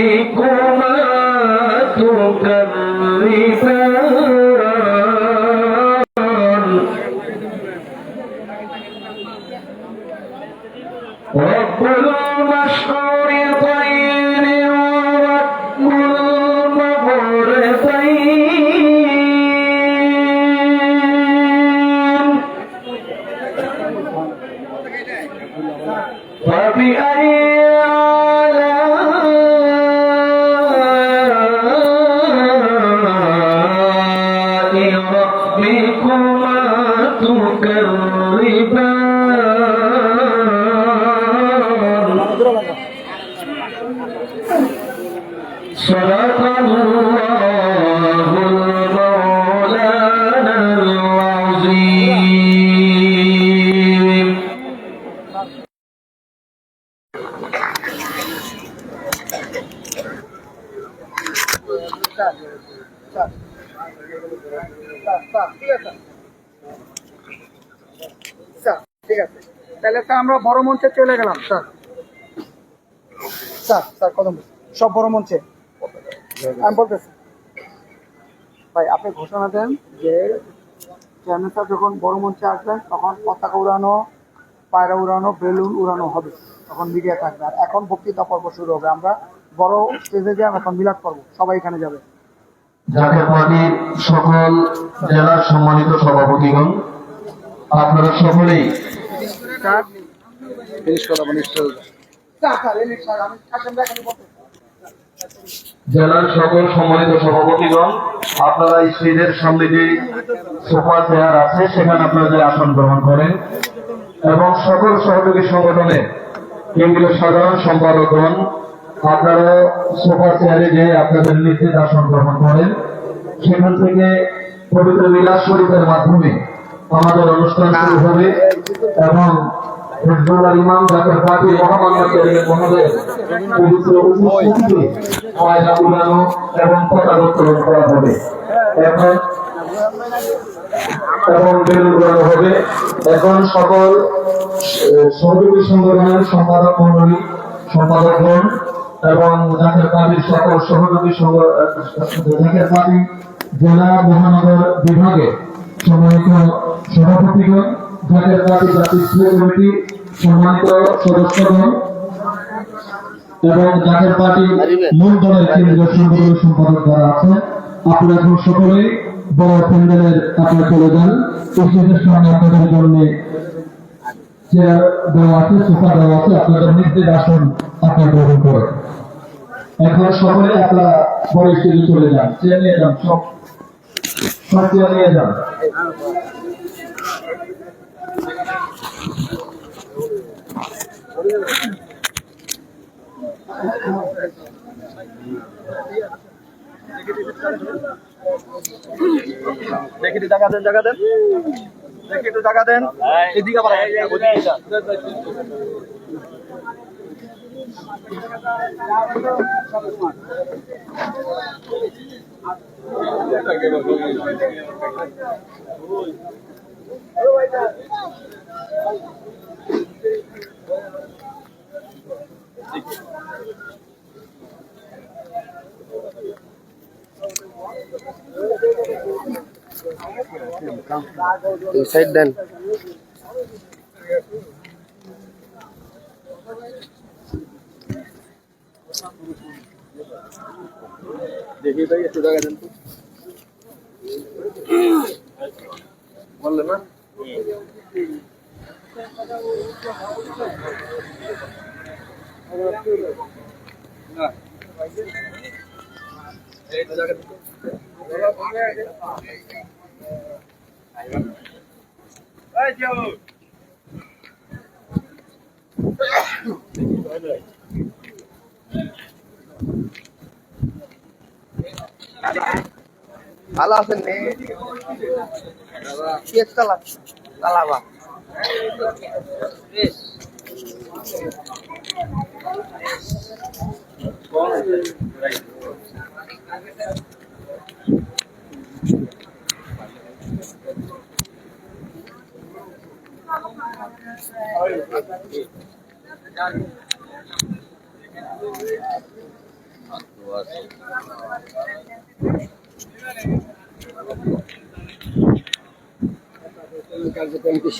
ربكما تكذبان رب المشرقين ورب المغربين فبأي ربكما تكذبان صدق الله المولانا العظيم ঠিক আছে, তাহলে তো আমরা বড় মঞ্চে চলে গেলাম। স্যার স্যার স্যার কদম সব বড় মঞ্চে আমি বলতেছি। ভাই আপনি ঘোষণা দেন যে চেয়ারম্যান স্যার যখন বড় মঞ্চে আসবেন তখন পতাকা উড়ানো, পায়রা উড়ানো, বেলুন উড়ানো হবে, তখন মিডিয়া থাকবে। আর এখন বক্তৃতা পর্ব শুরু হবে। আমরা বড় স্টেজে যাই, এখন মিলাদ করব, সবাই এখানে যাবে। জাতীয় পার্টির সকল জেলার সম্মানিত সভাপতিগণ, আপনারা সকলেই জেলার সকল সম্মানিত সভাপতিগণ, আপনারা স্টেজের সামনে যে সোফা চেয়ার আছে সেখানে আপনারা আসন গ্রহণ করেন এবং সকল সহযোগী সংগঠনের কেন্দ্রীয় সাধারণ সম্পাদকগণ, আপনারা সোফা চেয়ারে যে আপনাদের নির্দেশ আসন গ্রহণ করেন। সেখান থেকে পবিত্র মিলাদ শরীফের মাধ্যমে আমাদের অনুষ্ঠান শুরু হবে এবং ইমাম জাতীয় পার্টির মহামান্য চেয়ারম্যান মহোদয়ের পবিত্র উপস্থিতিতে পায়রা উড়ানো এবং পতাকা উত্তোলন করা হবে এবং বেলুন উড়ানো হবে। এখন সকল সহযোগী সংগঠনের সম্পাদক মন্ডলী, সম্পাদকগণ এবং জাতীয় পার্টির সকল সহযোগী জাতীয় পার্টি জেলা মহানগর বিভাগে সম্মানিত সভাপতিগণ, জাতীয় পার্টি জাতীয় কমিটি সম্মানিত সদস্যগণ এবং জাতীয় পার্টি মূল দলের কেন্দ্রীয় সংগঠনের সম্পাদক যারা আছেন, আপনারা এখন সকলে বড় প্যান্ডেলের আপনারা চলে যান। স্টেজের সামনে আপনাদের জন্য চেয়ার দেওয়া আছে, সোফা দেওয়া আছে, আপনাদের নির্দেশ আসন আপনারা গ্রহণ করেন। এখন সকলে আপনারা বড় স্টেজে চলে যান, চেয়ার নিয়ে যান, সব চেয়ার নিয়ে যান। দেখি জায়গা দেন, জায়গা দেন, দেখি একটু জায়গা দেন, এদিকে আবার এই সাইড দেন। দেখি ভাই একটু জায়গা দেন তো, বললেন না এই তো জায়গা দিতে এই যাও ভালো আছেন নে কেক চালাবা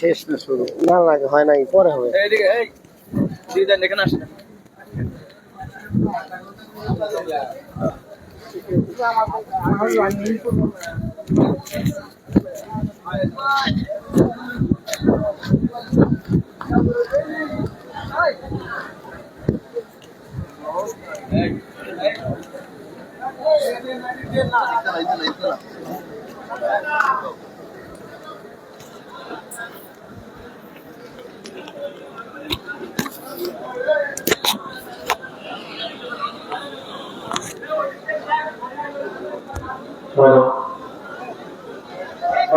শেষ না শুরু না লাগে হয় নাই পরে হবে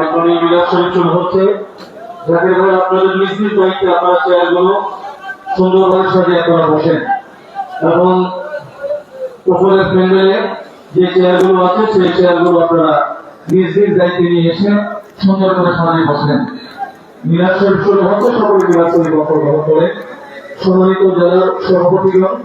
এখন এই মিলাদ শরীফ শুরু হচ্ছে। যাদের ঘরে আপনাদের মিস্ত্রি দায়িত্বে আপনারা চেয়ারগুলো সুন্দরভাবে সাজিয়ে আপনারা বসেন এবং উপরের প্যান্ডেলে যে চেয়ারগুলো আছে সেই চেয়ারগুলো আপনারা নিজ নিজ দায়িত্বে নিয়ে এসে সুন্দর করে সাজিয়ে বসেন। মিলাদ শরীফ শুরু হচ্ছে, সকলে মিলাদ শরীফ অংশগ্রহণ করে। সম্মানিত জেলার সভাপতিগণ,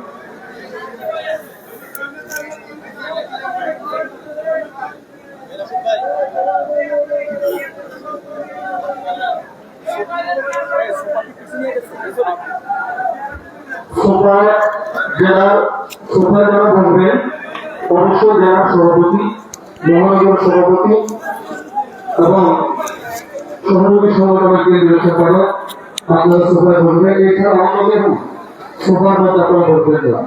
যারা বলবেন অবশ্যই জেলার সভাপতি, মহানগর সভাপতি এবং সহযোগী সংগঠনের কেন্দ্রীয় সম্পাদক আপনারা সোফায় বলবেন। এছাড়া অন্য কেউ সোফার মধ্যে আপনারা বলবেন না।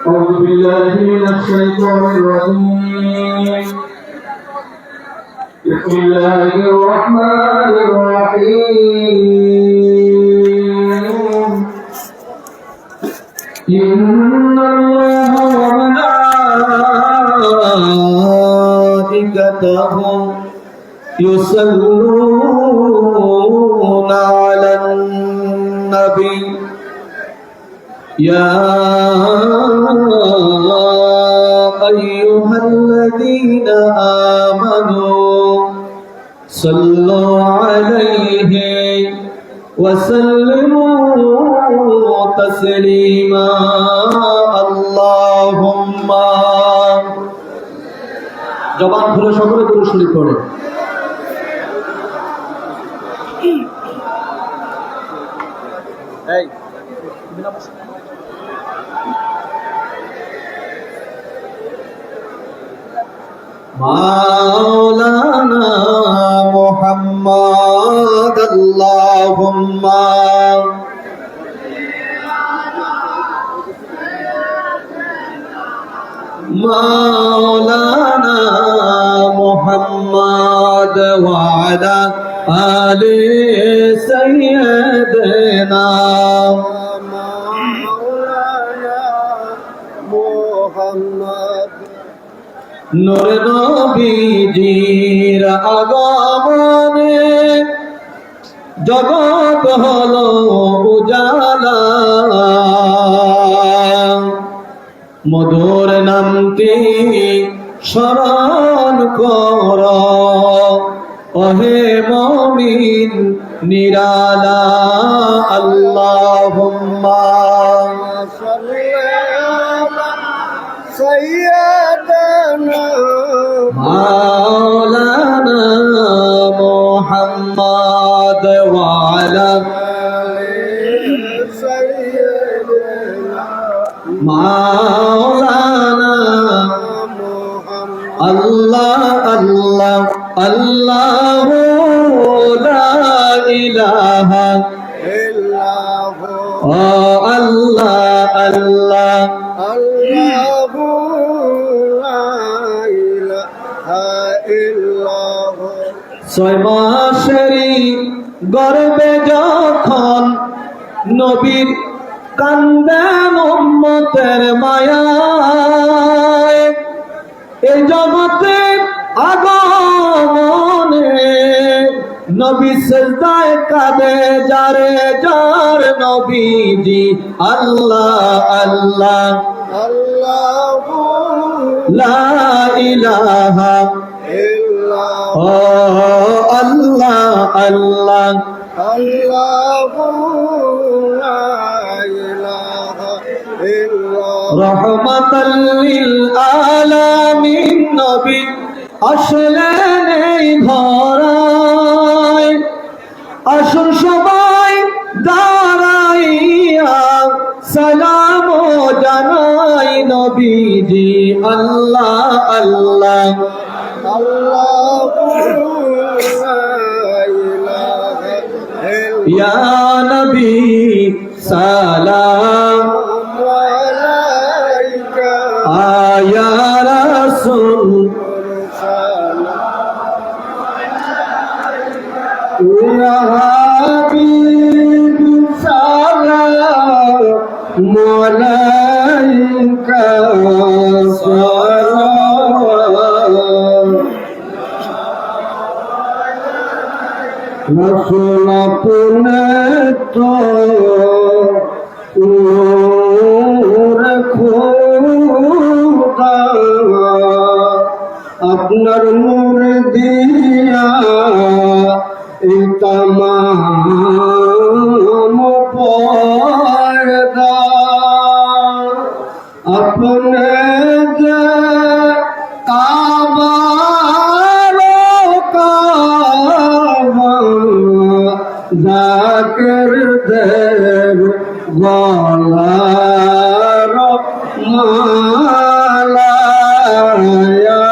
أعوذ بالله من الشيطان الرجيم. بسم الله الرحمن الرحيم. إن الله وملائكته يصلون على النبي يا أيها الذين آمنوا صلوا عليه وسلموا تسليما اللهم জবান খুলে সকলে করে শুরু করে এই مولانا محمد اللهم مولانا محمد وعلى آل سيدنا مولانا محمد নূর নবীজির আগমনে জগৎ হলো উজালা মধুর নামটি স্মরণ কর ওহে মুমিন নিরালা আল্লাহুম্মা সাল্লি আলা سيدنا مولانا محمد وعلى سيدنا مولانا الله الله الله لا إله إلا هو الله الله ছয় মাসেরই গর্ভে যখন নবীর কান্দেন উম্মতের মায়ায় এই জগতে আগমনে নবী সিজদায় কাঁদে যারে যার নবীজি আল্লাহ আল্লাহ আল্লাহু লা ইলাহা ইল্লাল্লাহ আল্লাহ আল্লাহু লা ইলাহা ইল্লাল্লাহ রহমাতাল লিল আলামিন নবী আসলেন এই ধরায় আসুন সবাই দাঁড়াইয়া সালাম জানাই নবীজি আল্লাহ আল্লাহ আল্লাহু লা ইলাহা ইল্লাল্লাহ ইয়া নবী সালাম আলাইকা আয়া রাসূল ইয়া হাবিব সালাম আলাইকা সালাম রাসূল আপনে তো নূর খোদা আপনার নূর দিয়া এই तमाम পর্দা আপনে যে কাবা জাকির দেব গলার মালা ইয়া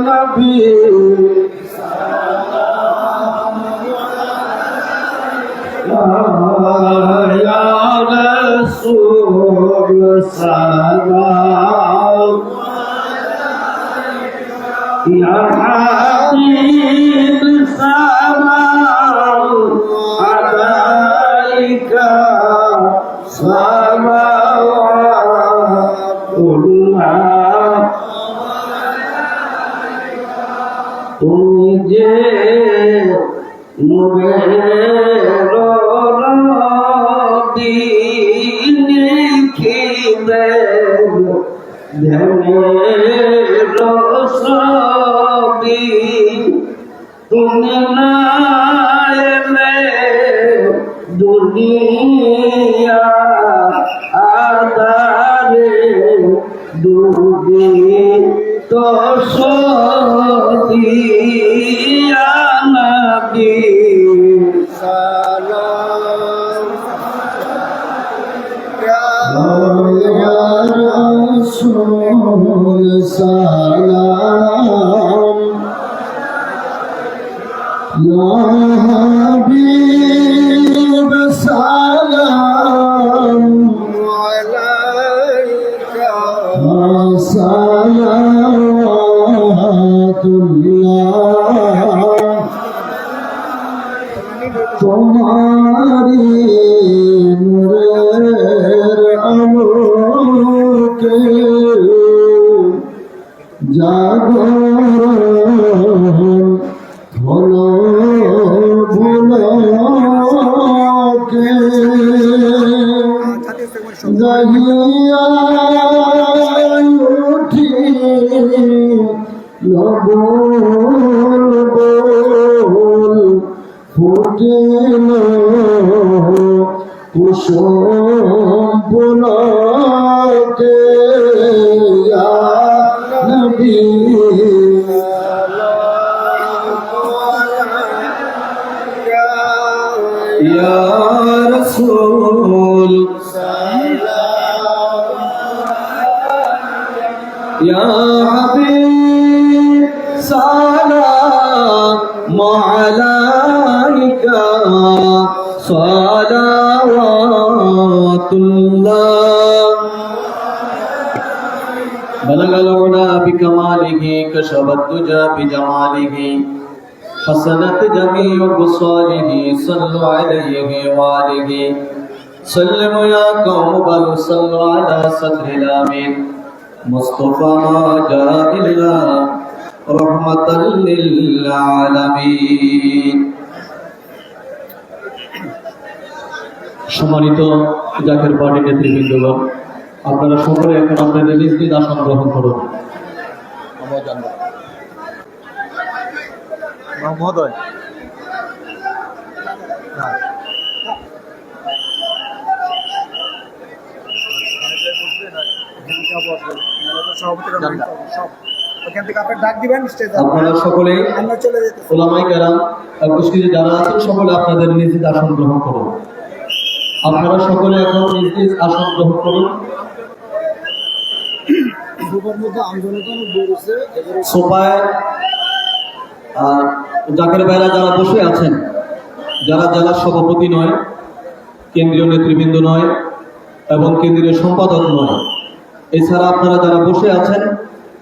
নবী ইয়া রাসূল সালাম ইয়া হাবিব সালাম আলাইকা সালাওয়াতুল্লাহ তুমি যে নূরের নদী লিখিবে ধ্যানের ছবি তুমি না এলে দুনিয়া আদারে ডুবি তো সদিয়া নবী সালাম ইয়া রাসূল সালাম ইয়া হাবিব সালাম আলাইকা সালাওয়াতুল্লাহ তোমারি নূরের আলোকে জাগরণ হলো ভুলকে গাহিয়া উঠি লবল বল ফুটিল কুসুম পুলকে ইয়া নবী ইয়া রাসূল ইয়া হাবিব সালাম আলাইকা সালাওয়াতুল্লাহ بلغ العلا بكماله كشف الدجى بجماله حسنت جميع خصاله صلوا عليه وآله سلموا يا قوم بل صلوا على صدر الامين مصطفى ما جاء إلا رحمة للعالمين সম্মানিত জাকের পার্টি নেতৃবৃন্দগণ আপনারা সকলে এখন আপনাদের নিজ নিজ আসন গ্রহণ করুন। মহোদয় সব আসবে সভাপতিরা মাইন্ড করবে সব ওখান থেকে আপনি ডাক দিবেন স্টেজে আপনারা সকলেই আমরা চলে যেতেছি ওলামায়ে কেরাম উপস্থিত যারা আছেন সকলে আপনাদের নিজ নিজ আসন গ্রহণ করুন। আপনারা সকলে এখন নিজ নিজ আসন গ্রহণ করুন। সোফায় জাকের ভাইরা যারা বসে আছেন, যারা জেলার সভাপতি নয়, কেন্দ্রীয় নেতৃবৃন্দ নয় এবং কেন্দ্রীয় সম্পাদক নয়, এছাড়া আপনারা যারা বসে আছেন,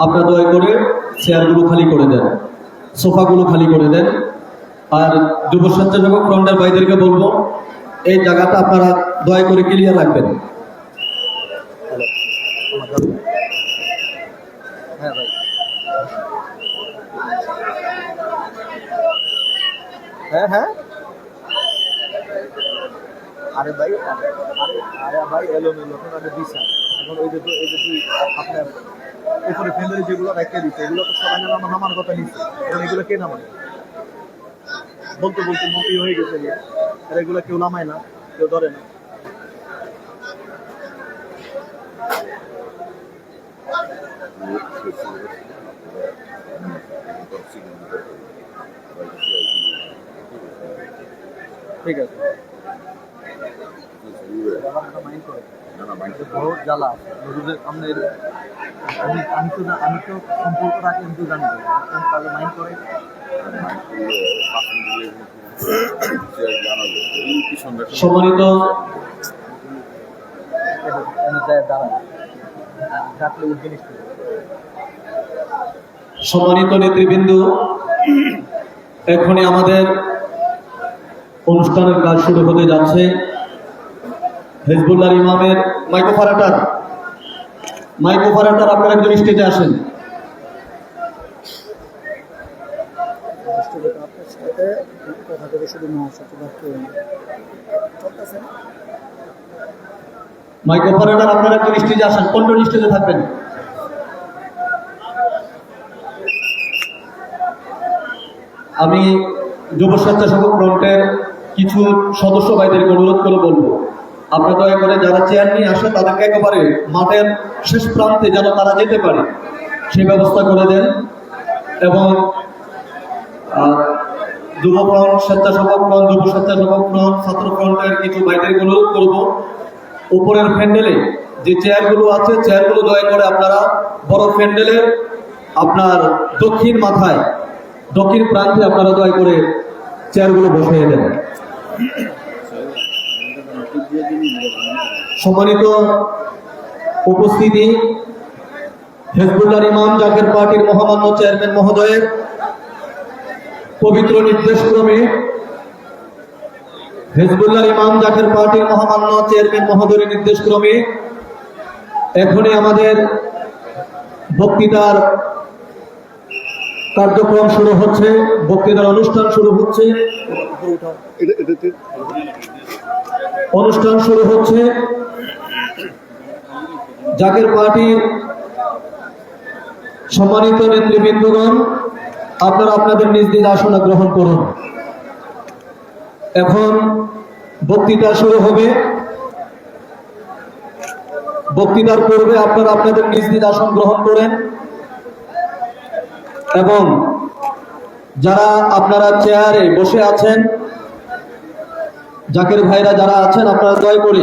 আপনারা দয়া করে চেয়ারগুলো খালি করে দেন, সোফাগুলো খালি করে দেন। আর যুব স্বেচ্ছাসেবক ফ্রন্টের ভাইদেরকে বলবো এই জায়গাটা আপনারা দয়া করে ক্লিয়ার রাখবেন। হ্যাঁ ভাই হ্যাঁ হ্যাঁ আরে ভাই আরে ভাই এলোমেলো এখন আগে দিশা এখন ওই যে আপনার এরপরে ফেন্ডারি যেগুলো রেখে দিচ্ছে এগুলো তো সবাই নামার কথা নিচ্ছে এখন এগুলো কে নামায় বলতে বলতে মতি হয়ে গেছে আর এগুলো কেউ নামায় না, কেউ ধরে না। ঠিক আছে বহুত জ্বালা আপনার আমি তো সম্পর্ক রাখি কিন্তু জানি তাহলে মাইন্ড করে সম্মানিত সম্মানিত নেতৃবৃন্দ, এখনই আমাদের অনুষ্ঠানের কাজ শুরু হতে যাচ্ছে। হিজবুল্লাহর ইমামের মাইক্রোফারাটার আপনারা একজন স্টেজে আসেন। মাইক্রোফারাটার আপনারা একজন স্টেজে আসেন, কোন স্টেজে থাকবেন? আমি যুব স্বেচ্ছাসেবক ফ্রন্টের কিছু সদস্য ভাইদেরকে অনুরোধ করে বলবো, আপনারা দয়া করে যারা চেয়ার নিয়ে আসে তাদেরকে একেবারে মাঠের শেষ প্রান্তে যেন তারা যেতে পারে সেই ব্যবস্থা করে দেন। এবং যুব ফ্রন্ট, স্বেচ্ছাসেবক ফ্রন্ট, যুব স্বেচ্ছাসেবক ফ্রন্ট, ছাত্র ফ্রন্টের কিছু ভাইদেরকে অনুরোধ করবো, উপরের প্যান্ডেলে যে চেয়ারগুলো আছে চেয়ারগুলো দয়া করে আপনারা বড় প্যান্ডেলের আপনার দক্ষিণ মাথায়, দক্ষিণ প্রান্তে আপনারা দয়া করে চেয়ারগুলো বসিয়ে দেন। সম্মানিত উপস্থিতি, হিজবুল্লাহর ইমাম জাকের পার্টির মহামান্য চেয়ারম্যান মহোদয়ের পবিত্র নির্দেশক্রমে, হিজবুল্লাহর ইমাম জাকের পার্টির মহামান্য চেয়ারম্যান মহোদয়ের নির্দেশক্রমে এখনই আমাদের বক্তৃতার কার্যক্রম শুরু হচ্ছে, বক্তৃতার অনুষ্ঠান শুরু হচ্ছে। অনুষ্ঠান শুরু হচ্ছে। জাকের পার্টির সম্মানিত নেতৃবৃন্দগণ, আপনারা আপনাদের নিজ নিজ আসন গ্রহণ করুন। এখন বক্তৃতা শুরু হবে। বক্তৃতার পূর্বে আপনারা আপনাদের নিজ নিজ আসন গ্রহণ করেন এবং যারা আপনারা চেয়ারে বসে আছেন, জাকের ভাইরা যারা আছেন, আপনারা দয়া করে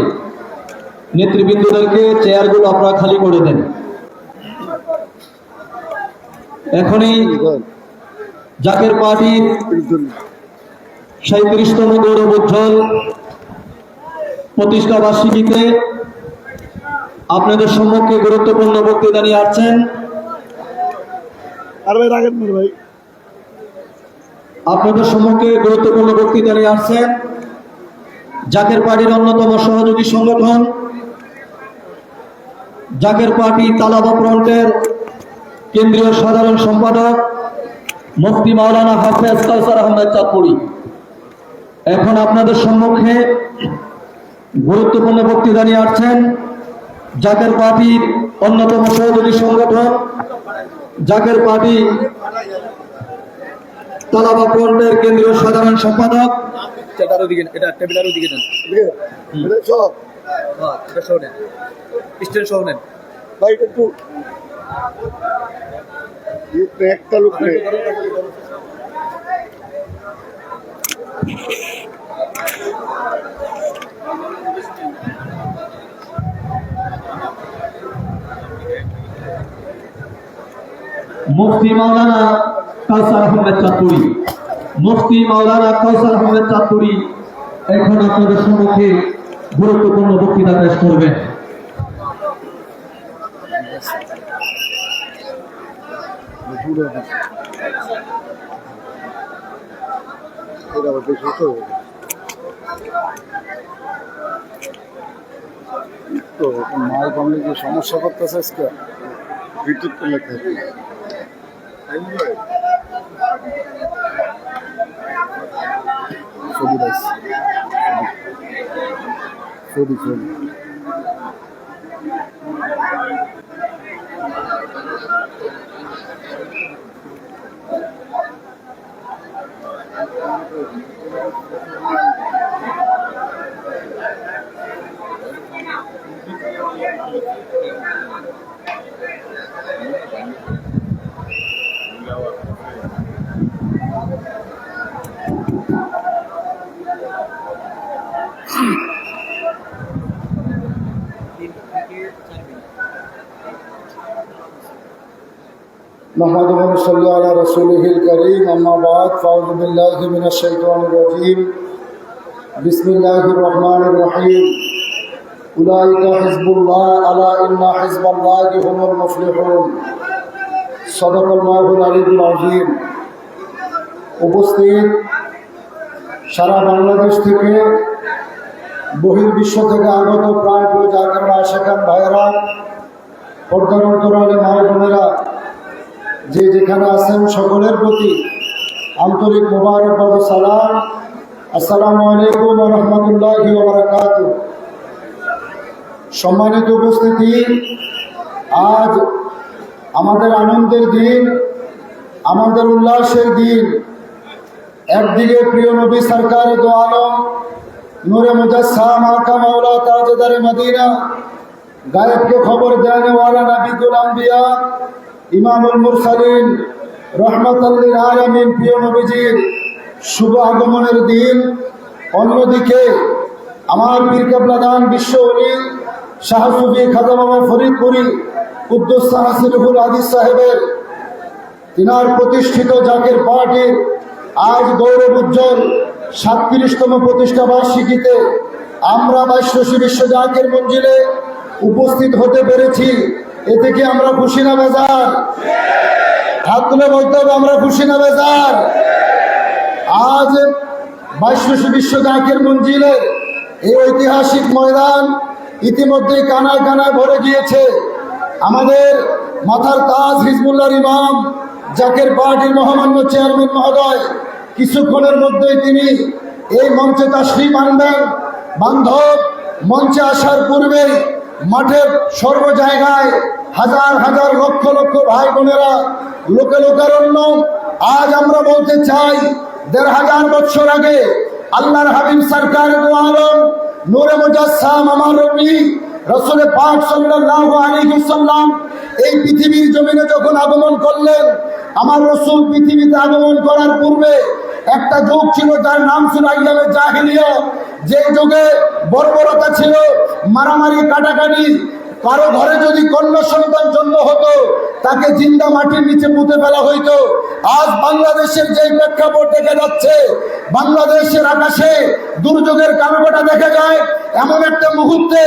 নেতৃবৃন্দদেরকে চেয়ারগুলো আপনারা খালি করে দেন। এখনই জাকের পার্টির 37তম গৌরব উজ্জ্বল প্রতিষ্ঠা বার্ষিকীতে আপনাদের সম্মুখে গুরুত্বপূর্ণ বক্তৃতা নিয়ে আসছেন আপনাদের সম্মুখে গুরুত্বপূর্ণ বক্তৃতা নিয়ে আসছেন জাকের পার্টির অন্যতম সহযোগী সংগঠন জাকের পার্টি তালাবা ফ্রন্টের কেন্দ্রীয় সাধারণ সম্পাদক মুফতি মাওলানা হাফেজ কাউসার আহমেদ চাঁদপুরি। এখন আপনাদের সম্মুখে গুরুত্বপূর্ণ বক্তৃতা নিয়ে আসছেন জাকের পার্টির অন্যতম সহযোগী সংগঠন জাকের পার্টি তালাবা ফ্রন্টের কেন্দ্রীয় সাধারণ সম্পাদক ভাই একটু একটা লোক নেই। মুফতি মাওলানা কাউসার আহমেদ চাঁদপুরি, মুফতি মাওলানা কাউসার আহমেদ চাঁদপুরি এখন আপনাদের সম্মুখে গুরুত্বপূর্ণ বক্তৃতা পেশ করবেন। তো মায়ের কমলে যে সমস্যা করতেছে আজকে বিদ্যুৎ লেখা ছবি ছবি ছবি محمد صلی اللہ علیہ رسولہ الکریم اما بعد فاعوذ باللہ من الشیطان الرجیم بسم اللہ الرحمن الرحیم اولئک حزب اللہ الا ان حزب اللہ هم المفلحون صدق اللہ العلی العظیم উপস্থিত সারা বাংলাদেশ থেকে বহির্বিশ্ব থেকে আগত প্রায় জাকির আশিকান ভাইয়েরা পর্দার অন্তরালে মা বোনেরা যে যেখানে আছেন সকলের প্রতি আন্তরিক মোবারকবাদ ও সালাম। আসসালামু আলাইকুম ওয়া রাহমাতুল্লাহি ওয়া বারাকাতুহু। সম্মানিত উপস্থিতি, আজ আমাদের আনন্দের দিন, আমাদের উল্লাসের দিন। একদিকে প্রিয় নবী সরকার দো আলম নূরে মুজাসসাম আকা মাওলা তাজদার মদিনা গায়েবকে খবর দেনে ওয়ালা নবীকুল আম্বিয়া ইমামুল মুরসালিন রহমাতাল লিল আলামিন প্রিয় নবীজির শুভ আগমনের দিন। অন্যদিকে আমার পীর কেবলা দান বিশ্ব ওলি শাহ সুফি খাজা বাবা ফরিদপুরি কুদ্দুস সাহসিরুল হাদিস সাহেবের তিনার প্রতিষ্ঠিত জাকের পার্টির আজ গৌরব উজ্জ্বল 37তম প্রতিষ্ঠা বার্ষিকীতে আমরা 22 বিশ্ব জাকের মঞ্জিলে উপস্থিত হতে পেরেছি। এতে কি আমরা খুশি না বেজার? হাত তুলে বলতে হবে আমরা খুশি না বেজার? আজ 22 বিশ্ব জাকের মঞ্জিলে এই ঐতিহাসিক ময়দান ইতিমধ্যে কানায় কানায় ভরে গিয়েছে। আমাদের মাথার তাজ হিজবুল্লাহর ইমাম জাকের পার্টির মহামান্য চেয়ারম্যান মহোদয় কিছুক্ষণের মধ্যেই তিনি এই মঞ্চে তাশরীফ আনবেন। বান্ধব মঞ্চে আসার পূর্বে মাঠের সর্ব জায়গায় হাজার হাজার লক্ষ লক্ষ ভাই বোনেরা লোকে লোকারণ্য। আজ আমরা বলতে চাই 1500 বছর আগে আল্লাহর হাবিব সরকার দো আলম নূরে মুজাসসাম আমার নবী রাসূল পাক সাল্লাল্লাহু আলাইহি ওয়াসাল্লাম এই পৃথিবীর জমিনে যখন আগমন করলেন, আমার রাসূল পৃথিবীতে আগমন করার পূর্বে একটা যুগ ছিল যার নাম ছিল আইয়ামে জাহিলিয়া। যে যুগে বর্বরতা ছিল, মারামারি কাটাকাটি। কারো ঘরে যদি কন্যা সন্তান জন্ম হতো তাকে জিন্দা মাটির নিচে পুঁতে ফেলা হইতো। আজ বাংলাদেশের যে প্রেক্ষাপট দেখা যাচ্ছে, বাংলাদেশের আকাশে দুর্যোগের কারণটা দেখা যায়। এমন একটা মুহূর্তে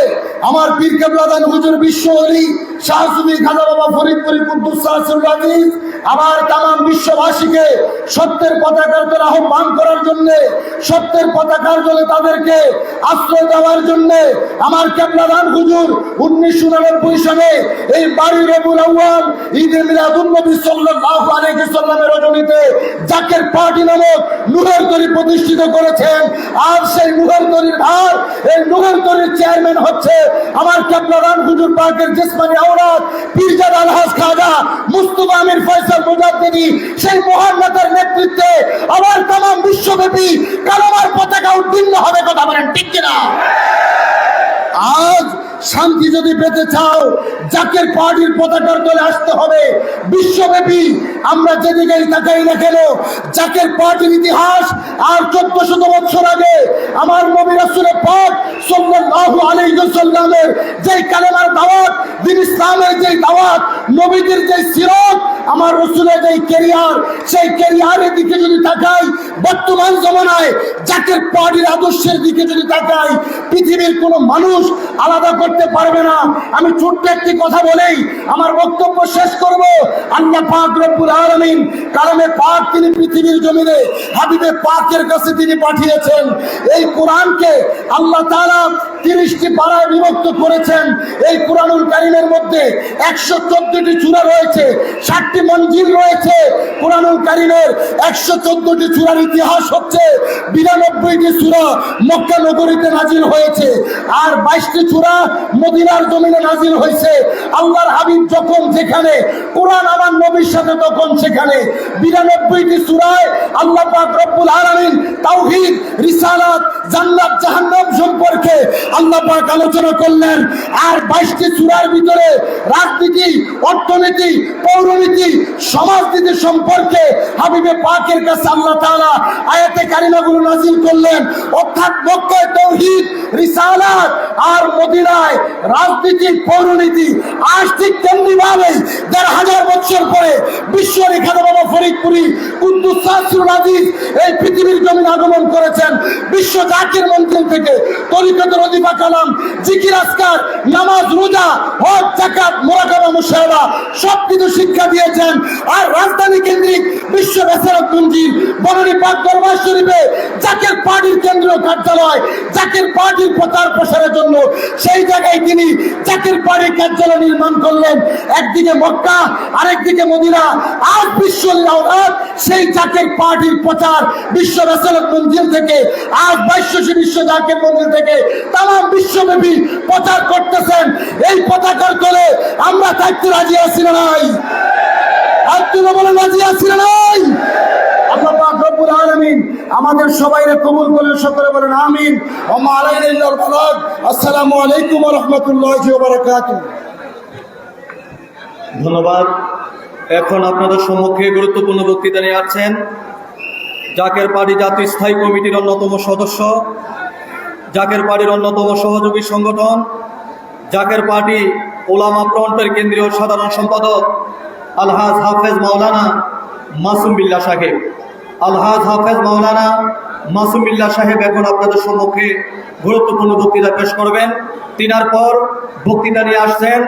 আমার পীর কেবলা দান হুজুর বিশ্ব ওলি শাহ সুফি খাজা বাবা ফরিদপুরি কুদ্দুস সাহসুল আজিজ আবার তামাম বিশ্ববাসীকে সত্যের পতাকার তোর আহ্বান করার জন্য, সত্যের পতাকার জলে তাদেরকে আশ্রয় দেওয়ার জন্য আমার কেবলা দান হুজুর 1999 সালে এই 12 রবিউল আউয়াল ঈদে মিলাদুন নবী সাল্লাল্লাহু আলাইহি ওয়াসাল্লামের রজনীতে জাকের পার্টি নামক নূরের তরী প্রতিষ্ঠিত করেছেন। আর সেই নূরের তরীর ভার, এই নূরের তরীর চেয়ারম্যান হচ্ছে আমার কেবলা দান হুজুর পাকের জিসমানি আওলাদ পীরজাদা আলহাজ খাজা মুস্তাফা আমির ফয়সাল মুজাদ্দিদি। সেই মহান নেতার নেতৃত্বে আবার তামাম বিশ্বব্যাপী কালেমার পতাকা উদ্দীর্ণ হবে। কথা বলেন ঠিক কিনা? আজ শান্তি যদি পেতে চাও জাকের পার্টির পতাকার তলে আসতে হবে। বিশ্বব্যাপী আমরা যেদিকেই তাকাই না কেন, জাকের পার্টির ইতিহাস আর 1400 বছর আগে আমার নবী রাসূল পাক সাল্লাল্লাহু আলাইহি ওয়াসাল্লামের যেই কালেমার দাওয়াত, দ্বীন ইসলামের যেই দাওয়াত, নবীদের যেই সিরাত, আমার রাসূলের যেই ক্যারিয়ার, সেই ক্যারিয়ারের দিকে যদি তাকাই, বর্তমান জমানায় জাকের পার্টির আদর্শের দিকে যদি তাকাই, পৃথিবীর কোনো মানুষ আলাদা করতে পারবে না। আমি ছোট্ট একটি কথা বলেই আমার বক্তব্য শেষ করব। আল্লাহ পাক রব্বুল আলামিন কালামে পাক তিনি পৃথিবীর জমিনে হাবিবে পাকের কাছে তিনি পাঠিয়েছেন। এই কোরআনকে আল্লাহ তাআলা 30টি পারায় বিভক্ত করেছেন। এই কোরআনুল কারীমের মধ্যে 114টি সূরা রয়েছে, 60টি মঞ্জিল রয়েছে। কোরআনুল কারীমের 114টি সূরার ইতিহাস হচ্ছে 92টি সূরা মক্কা নগরীতে নাজিল হয়েছে, আর 22টি সূরা মদিনার জমিনে নাজিল হয়েছে। আল্লাহর হাবিব যখন যেখানে, কোরআন আমার নবীর সাথে তখন সেখানে। 92টি সূরায় আল্লাহ পাক রব্বুল আলামিন তাওহীদ, রিসালাত, জান্নাত, জাহান্নাম সম্পর্কে আল্লাহ পাক আলোচনা করলেন। আর 22টি সূরার ভিতরে রাজনীতি, অর্থনীতি, পৌরনীতি, সমাজনীতি সম্পর্কে হাবিবে পাকের কাছে আল্লাহ তাআলা আয়াতে কারিমাগুলো নাজিল করলেন। অর্থাৎ মক্কায় তাওহীদ, রিসালাত আর মদিনায় রাজনীতি, পৌরনীতি। আজ ঠিক তেমনি ভাবে 1500 বছর পরে বিশ্বরী খাজা বাবা ফরিদপুরি কুদ্দুস সাসিরুল আজিজ এই পৃথিবীর জমিনে আগমন করেছেন। বিশ্ব জাকির মন্দির থেকে তরিকতের ওজিফা কালাম, জিকির আজকার, নামাজ, রোজা, হজ, যাকাত, মুরাকাবা, মুশাহাদা সবকিছু শিক্ষা দিয়েছেন। আর রাজধানী কেন্দ্রিক বিশ্ব বেসারত মঞ্জিল বনানী পাক দরবার শরীফে জাকের পার্টির কেন্দ্রীয় কার্যালয়, জাকের পার্টির প্রচার প্রসারের জন্য সেই জায়গায় তিনি জাকের পার্টির কার্যালয় নির্মাণ করলেন। একদিকে মক্কা, আরেকদিকে মদিনা। আজ বিশ্ব সেই জাকের পার্টির প্রচার বিশ্ব বেসারত মঞ্জিল থেকে, আজ 2200 বিশ্ব জাকের মঞ্জিল থেকে তাম বিশ্বব্যাপী প্রচার করতেছেন। এই পতাকার তলে আমরা থাকতে রাজি আছি না নাই? আপনারা বলেন রাজি আছি না নাই? আল্লাহ পাক রব্বুল আলামিন আমাদের সবাইকে কবুল করেন, সকলে বলেন আমিন। ওয়া মা আলাইনা ইল্লাল বালাগ। আসসালামু আলাইকুম ওয়া রাহমাতুল্লাহি ওয়া বারাকাতুহু। ধন্যবাদ। এখন আপনাদের সম্মুখে গুরুত্বপূর্ণ বক্তৃতা নিয়ে আসছেন জাকের পার্টি জাতীয় স্থায়ী কমিটির অন্যতম সদস্য, জাকের পার্টির অন্যতম সহযোগী সংগঠন, জাকের পার্টি ওলামা ফ্রন্টের কেন্দ্রীয় সাধারণ সম্পাদক আলহাজ হাফেজ মাওলানা মাসুম বিল্লাহ সাহেব। আলহাজ হাফেজ মাওলানা মাসুম বিল্লাহ সাহেব এখন আপনাদের সম্মুখে গুরুত্বপূর্ণ বক্তৃতা পেশ করবেন। তিনার পর বক্তৃতা নিয়ে আসছেন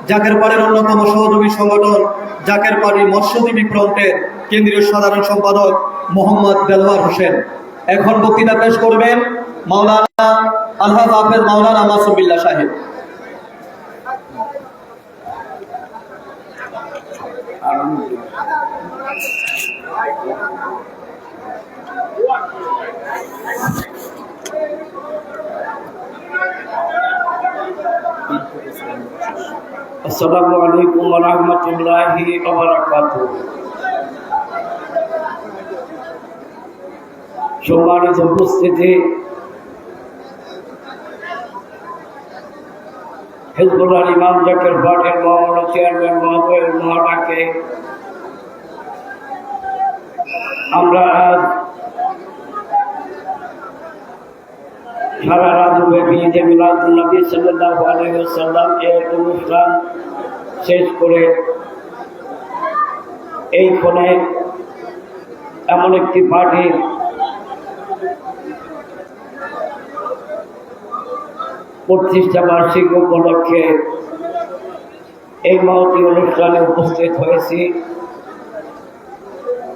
জাকের পার্টির অন্যতম সহযোগী সংগঠন জাকের পার্টি মৎস্যজীবী ফ্রন্টের কেন্দ্রীয় সাধারণ সম্পাদক মোহাম্মদ দেলওয়ার হোসেন। এখন বক্তৃতা পেশ করবেন মাওলানা আলহাজ হাফেজ মাওলানা মাসুম বিল্লাহ সাহেব। আসসালামু আলাইকুম ওয়া রাহমাতুল্লাহি ওয়া বারাকাতুহু। সম্মানিত উপস্থিতি, হিজবুল্লাহ ইমাম জাকের পার্টির মহামান্য চেয়ারম্যান মহোদয়ের মহাডাকে আমরা আজ সারা রাত ব্যাপী ঈদে মিলাদুন নবী সাল্লাল্লাহু আলাইহি ওয়াসাল্লাম এর অনুষ্ঠান শেষ করে এইখানে এমন একটি পার্টির প্রতিষ্ঠা বার্ষিক উপলক্ষে এই মহতী অনুষ্ঠানে উপস্থিত হয়েছি।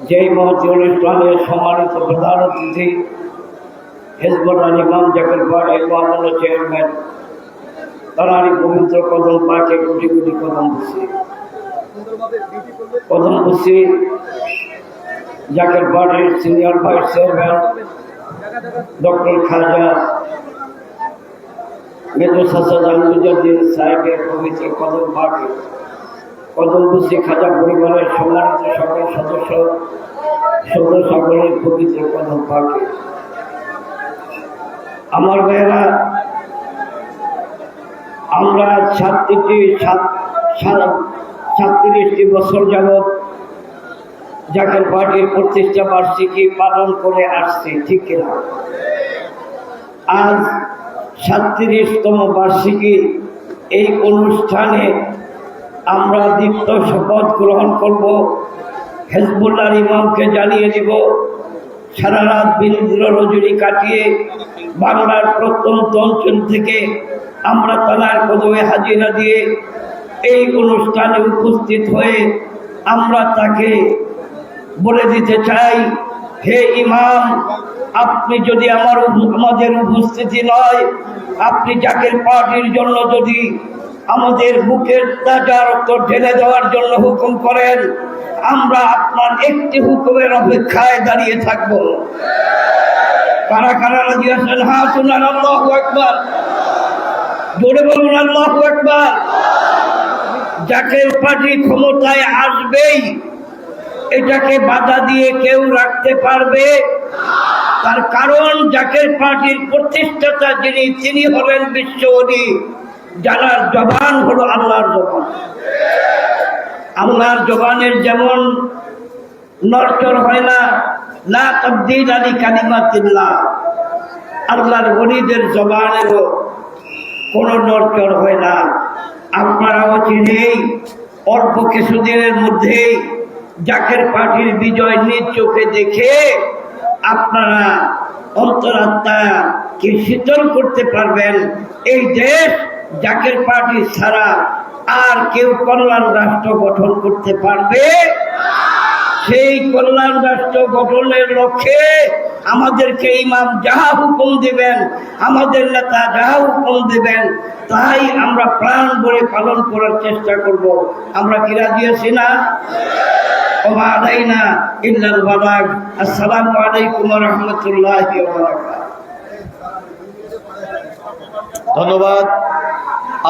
যেই মহতী অনুষ্ঠানে সম্মানিত প্রধান অতিথি হিজবুল্লাহ ইমাম জাকের পার্টির মহামান্য চেয়ারম্যান, তারারই পবিত্র কদম পাকে কোটি কোটি কদম বসি জাকের পার্টির সিনিয়র ভাইস চেয়ারম্যান ডক্টর খাজা মেজর সাসাদ আলমুজাদ্দিন সাহেবের পবিত্র কদম পাকে কদমবসী খাজা পরিবারের সম্মানিত সকল সদস্য সকলের পবিত্র কদম পাকে। আমার ভাইয়েরা, আমরা 37টি বছর যাবৎ জাকের পার্টির প্রতিষ্ঠা বার্ষিকী পালন করে আসছি, ঠিক কিনা? আজ 37তম বার্ষিকী এই অনুষ্ঠানে আমরা দীপ্ত শপথ গ্রহণ করব। হেজবুল্লাহর ইমামকে জানিয়ে দিব সারা রাত বিনিদ্র রজনী কাটিয়ে বাংলার প্রত্যন্ত অঞ্চল থেকে আমরা তার কদমে হাজিরা দিয়ে এই অনুষ্ঠানে উপস্থিত হয়ে আমরা তাকে বলে দিতে চাই, হে ইমাম, আপনি যদি আমাদের উপস্থিতি নয়, আপনি জাকের পার্টির জন্য যদি আমাদের বুকের তাজা রক্ত ঢেলে দেওয়ার জন্য হুকুম করেন, আমরা আপনার একটি হুকুমের অপেক্ষায় দাঁড়িয়ে থাকব। কারা কারা রাজি আছেন? হ্যাঁ শুনান, আল্লাহু আকবার, জোরে বলুন আল্লাহু আকবার। জাকের পার্টি ক্ষমতায় আসবেই, এটাকে বাধা দিয়ে কেউ রাখতে পারবে? তার কারণ জাকের পার্টির প্রতিষ্ঠাতা যিনি, তিনি হলেন বিশ্বওয়ালি, যার জবান হলো আল্লাহর জবান। আল্লাহর জবানের যেমন নড়চড় হয় না, লা তাবদীল লি কালিমাতিল্লাহ, আল্লাহর ওলিদের জবানেরও কোনো নড়চড় হয় না। আপনারাও চিনেই অল্প কিছুদিনের মধ্যেই জাকের পার্টির বিজয় নিজ চোখে দেখে আপনারা অন্তরাত্মাকে শীতল করতে পারবেন। এই দেশ জাকের পার্টি ছাড়া আর কেউ কল্যাণ রাষ্ট্র গঠন করতে পারবে? সেই কল্যাণ রাষ্ট্র গঠনের লক্ষ্যে আমাদেরকে ইমাম যাহা হুকুম দিবেন, আমাদের নেতা যাহা হুকুম দিবেন, তাই আমরা প্রাণ ভরে পালন করার চেষ্টা করব। আমরা কি রাজি আছি না? ওমা আলাইনা ইল্লাল বালাগ। আসসালামু আলাইকুম ওয়া রাহমাতুল্লাহি ওয়া বারাকাতুহু। ধন্যবাদ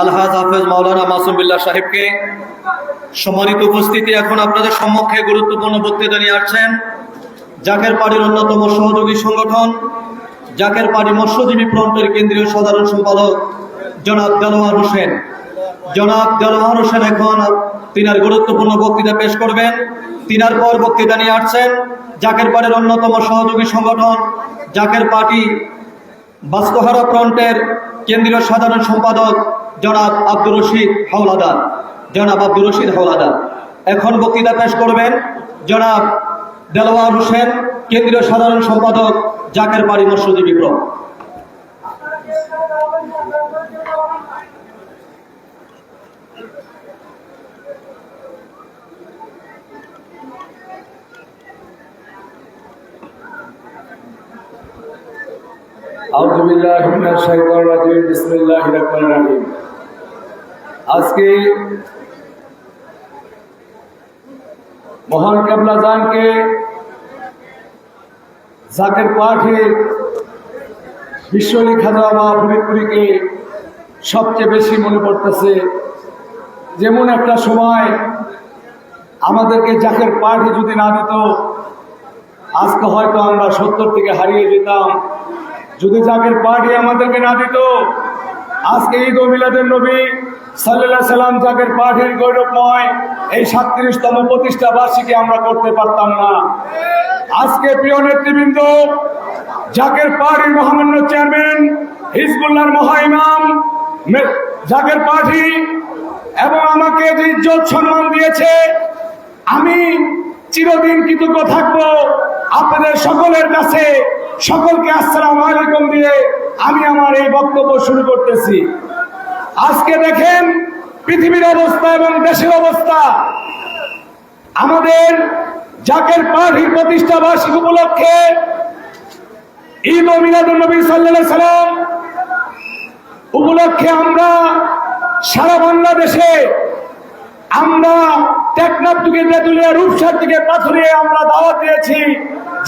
আলহাজ হাফেজ মাওলানা মাসুম বিল্লাহ সাহেবকে। সম্মানিত উপস্থিতি, এখন আপনাদের সম্মুখে গুরুত্বপূর্ণ বক্তৃতা নিয়ে আসছেন জাকের পার্টির অন্যতম সহযোগী সংগঠন জাকের পার্টি মৎস্যজীবী ফ্রন্টের কেন্দ্রীয় সাধারণ সম্পাদক জনাব দেলোয়ার হোসেন। জনাব দেলোয়ার হোসেন এখন তিনার গুরুত্বপূর্ণ বক্তৃতা পেশ করবেন। তিনার পর বক্তৃতা নিয়ে আসছেন জাকের পার্টির অন্যতম সহযোগী সংগঠন জাকের পার্টি বাস্তহারা ফ্রন্টের কেন্দ্রীয় সাধারণ সম্পাদক জনাব আব্দুর রশিদ হাওলাদার। জনাব আব্দুর রশিদ হাওলাদার এখন বক্তৃতা পেশ করবেন। জনাব দেলোয়ার হোসেন, কেন্দ্রীয় সাধারণ সম্পাদক জাকের পার্টি মৎস্যজীবী ফ্রন্ট। আউযু বিল্লাহি মিনাশ শাইতানির রাজিম। বিসমিল্লাহির রহমানির রহিম। আজকে মহান কেবলা জানকে জাকের পার্টির বিশ্বলি খাজা বা ফরিদপুরীকে সবচেয়ে বেশি মনে পড়তেছে। যেমন একটা সময় আমাদেরকে জাকের পার্টি যদি না দিত, আজকে হয়তো আমরা 70 থেকে হারিয়ে যেতাম। যদি জাকের পার্টি আমাদেরকে না দিত, আজকে ঈদ ও মিলাদুন নবী সাল্লাল্লাহু আলাইহি সাল্লাম জাকের পার্টির গৌরবময় এই 37তম প্রতিষ্ঠা বার্ষিকী আমরা করতে পারতাম না। আজকে প্রিয় নেতৃবৃন্দ, জাকের পার্টির মহামান্য চেয়ারম্যান, হিজবুল্লাহর মহা ইমাম, জাকের পার্টি এবং আমাকে যে ইজ্জত সম্মান দিয়েছে, আমি চিরদিন কৃতজ্ঞ থাকবো। আপনাদের সকলের কাছে সকলকে আসসালামু আলাইকুম দিয়ে আমি আমার এই বক্তব্য শুরু করতেছি। আজকে দেখেন পৃথিবীর অবস্থা এবং দেশের অবস্থা। আমাদের জাকের পার্টির প্রতিষ্ঠা বার্ষিকী উপলক্ষে ঈদ ও মিলাদুন নবী সাল্লাল্লাহু আলাইহি সাল্লাম উপলক্ষে আমরা সারা বাংলাদেশে, আমরা টেকনাফ থেকে তেঁতুলিয়া, রূপসার থেকে পাথুরিয়া আমরা দাওয়াত দিয়েছি।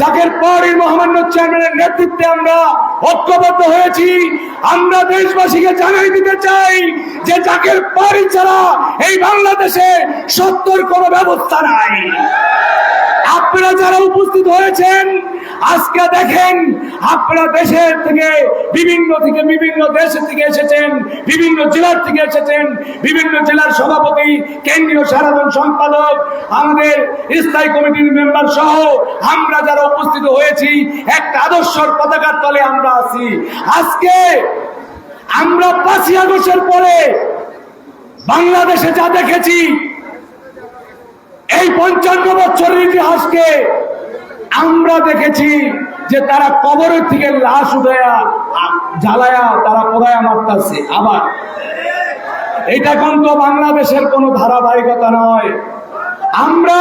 জাকের পার্টির মহামান্য চেয়ারম্যানের নেতৃত্বে আমরা ঐক্যবদ্ধ হয়েছি। আমরা দেশবাসীকে জানাই দিতে চাই যে জাকের পার্টি ছাড়া এই বাংলাদেশে সত্যর কোনো ব্যবস্থা নাই। আপনারা যারা উপস্থিত হয়েছেন আজকে দেখেন, আপনারা দেশের থেকে বিভিন্ন দেশ থেকে এসেছেন, বিভিন্ন জেলার থেকে এসেছেন, বিভিন্ন জেলার সভাপতি, কেন্দ্রীয় সাধারণ সম্পাদক, আমাদের স্থায়ী কমিটির মেম্বার সহ আমরা যারা উপস্থিত হয়েছি একটা আদর্শের পতাকার তলে আমরা আছি। আজকে আমরা 5ই আগস্টের পরে বাংলাদেশে যা দেখেছি, এই 55 বছরের ইতিহাসকে আমরা দেখেছি যে তারা কবরের থেকে লাশ উঠায়া জ্বালায়া তারা পোড়ায়া মারতেছে। আবার এটা কিন্তু বাংলাদেশের কোনো ধারাবাহিকতা নয়। আমরা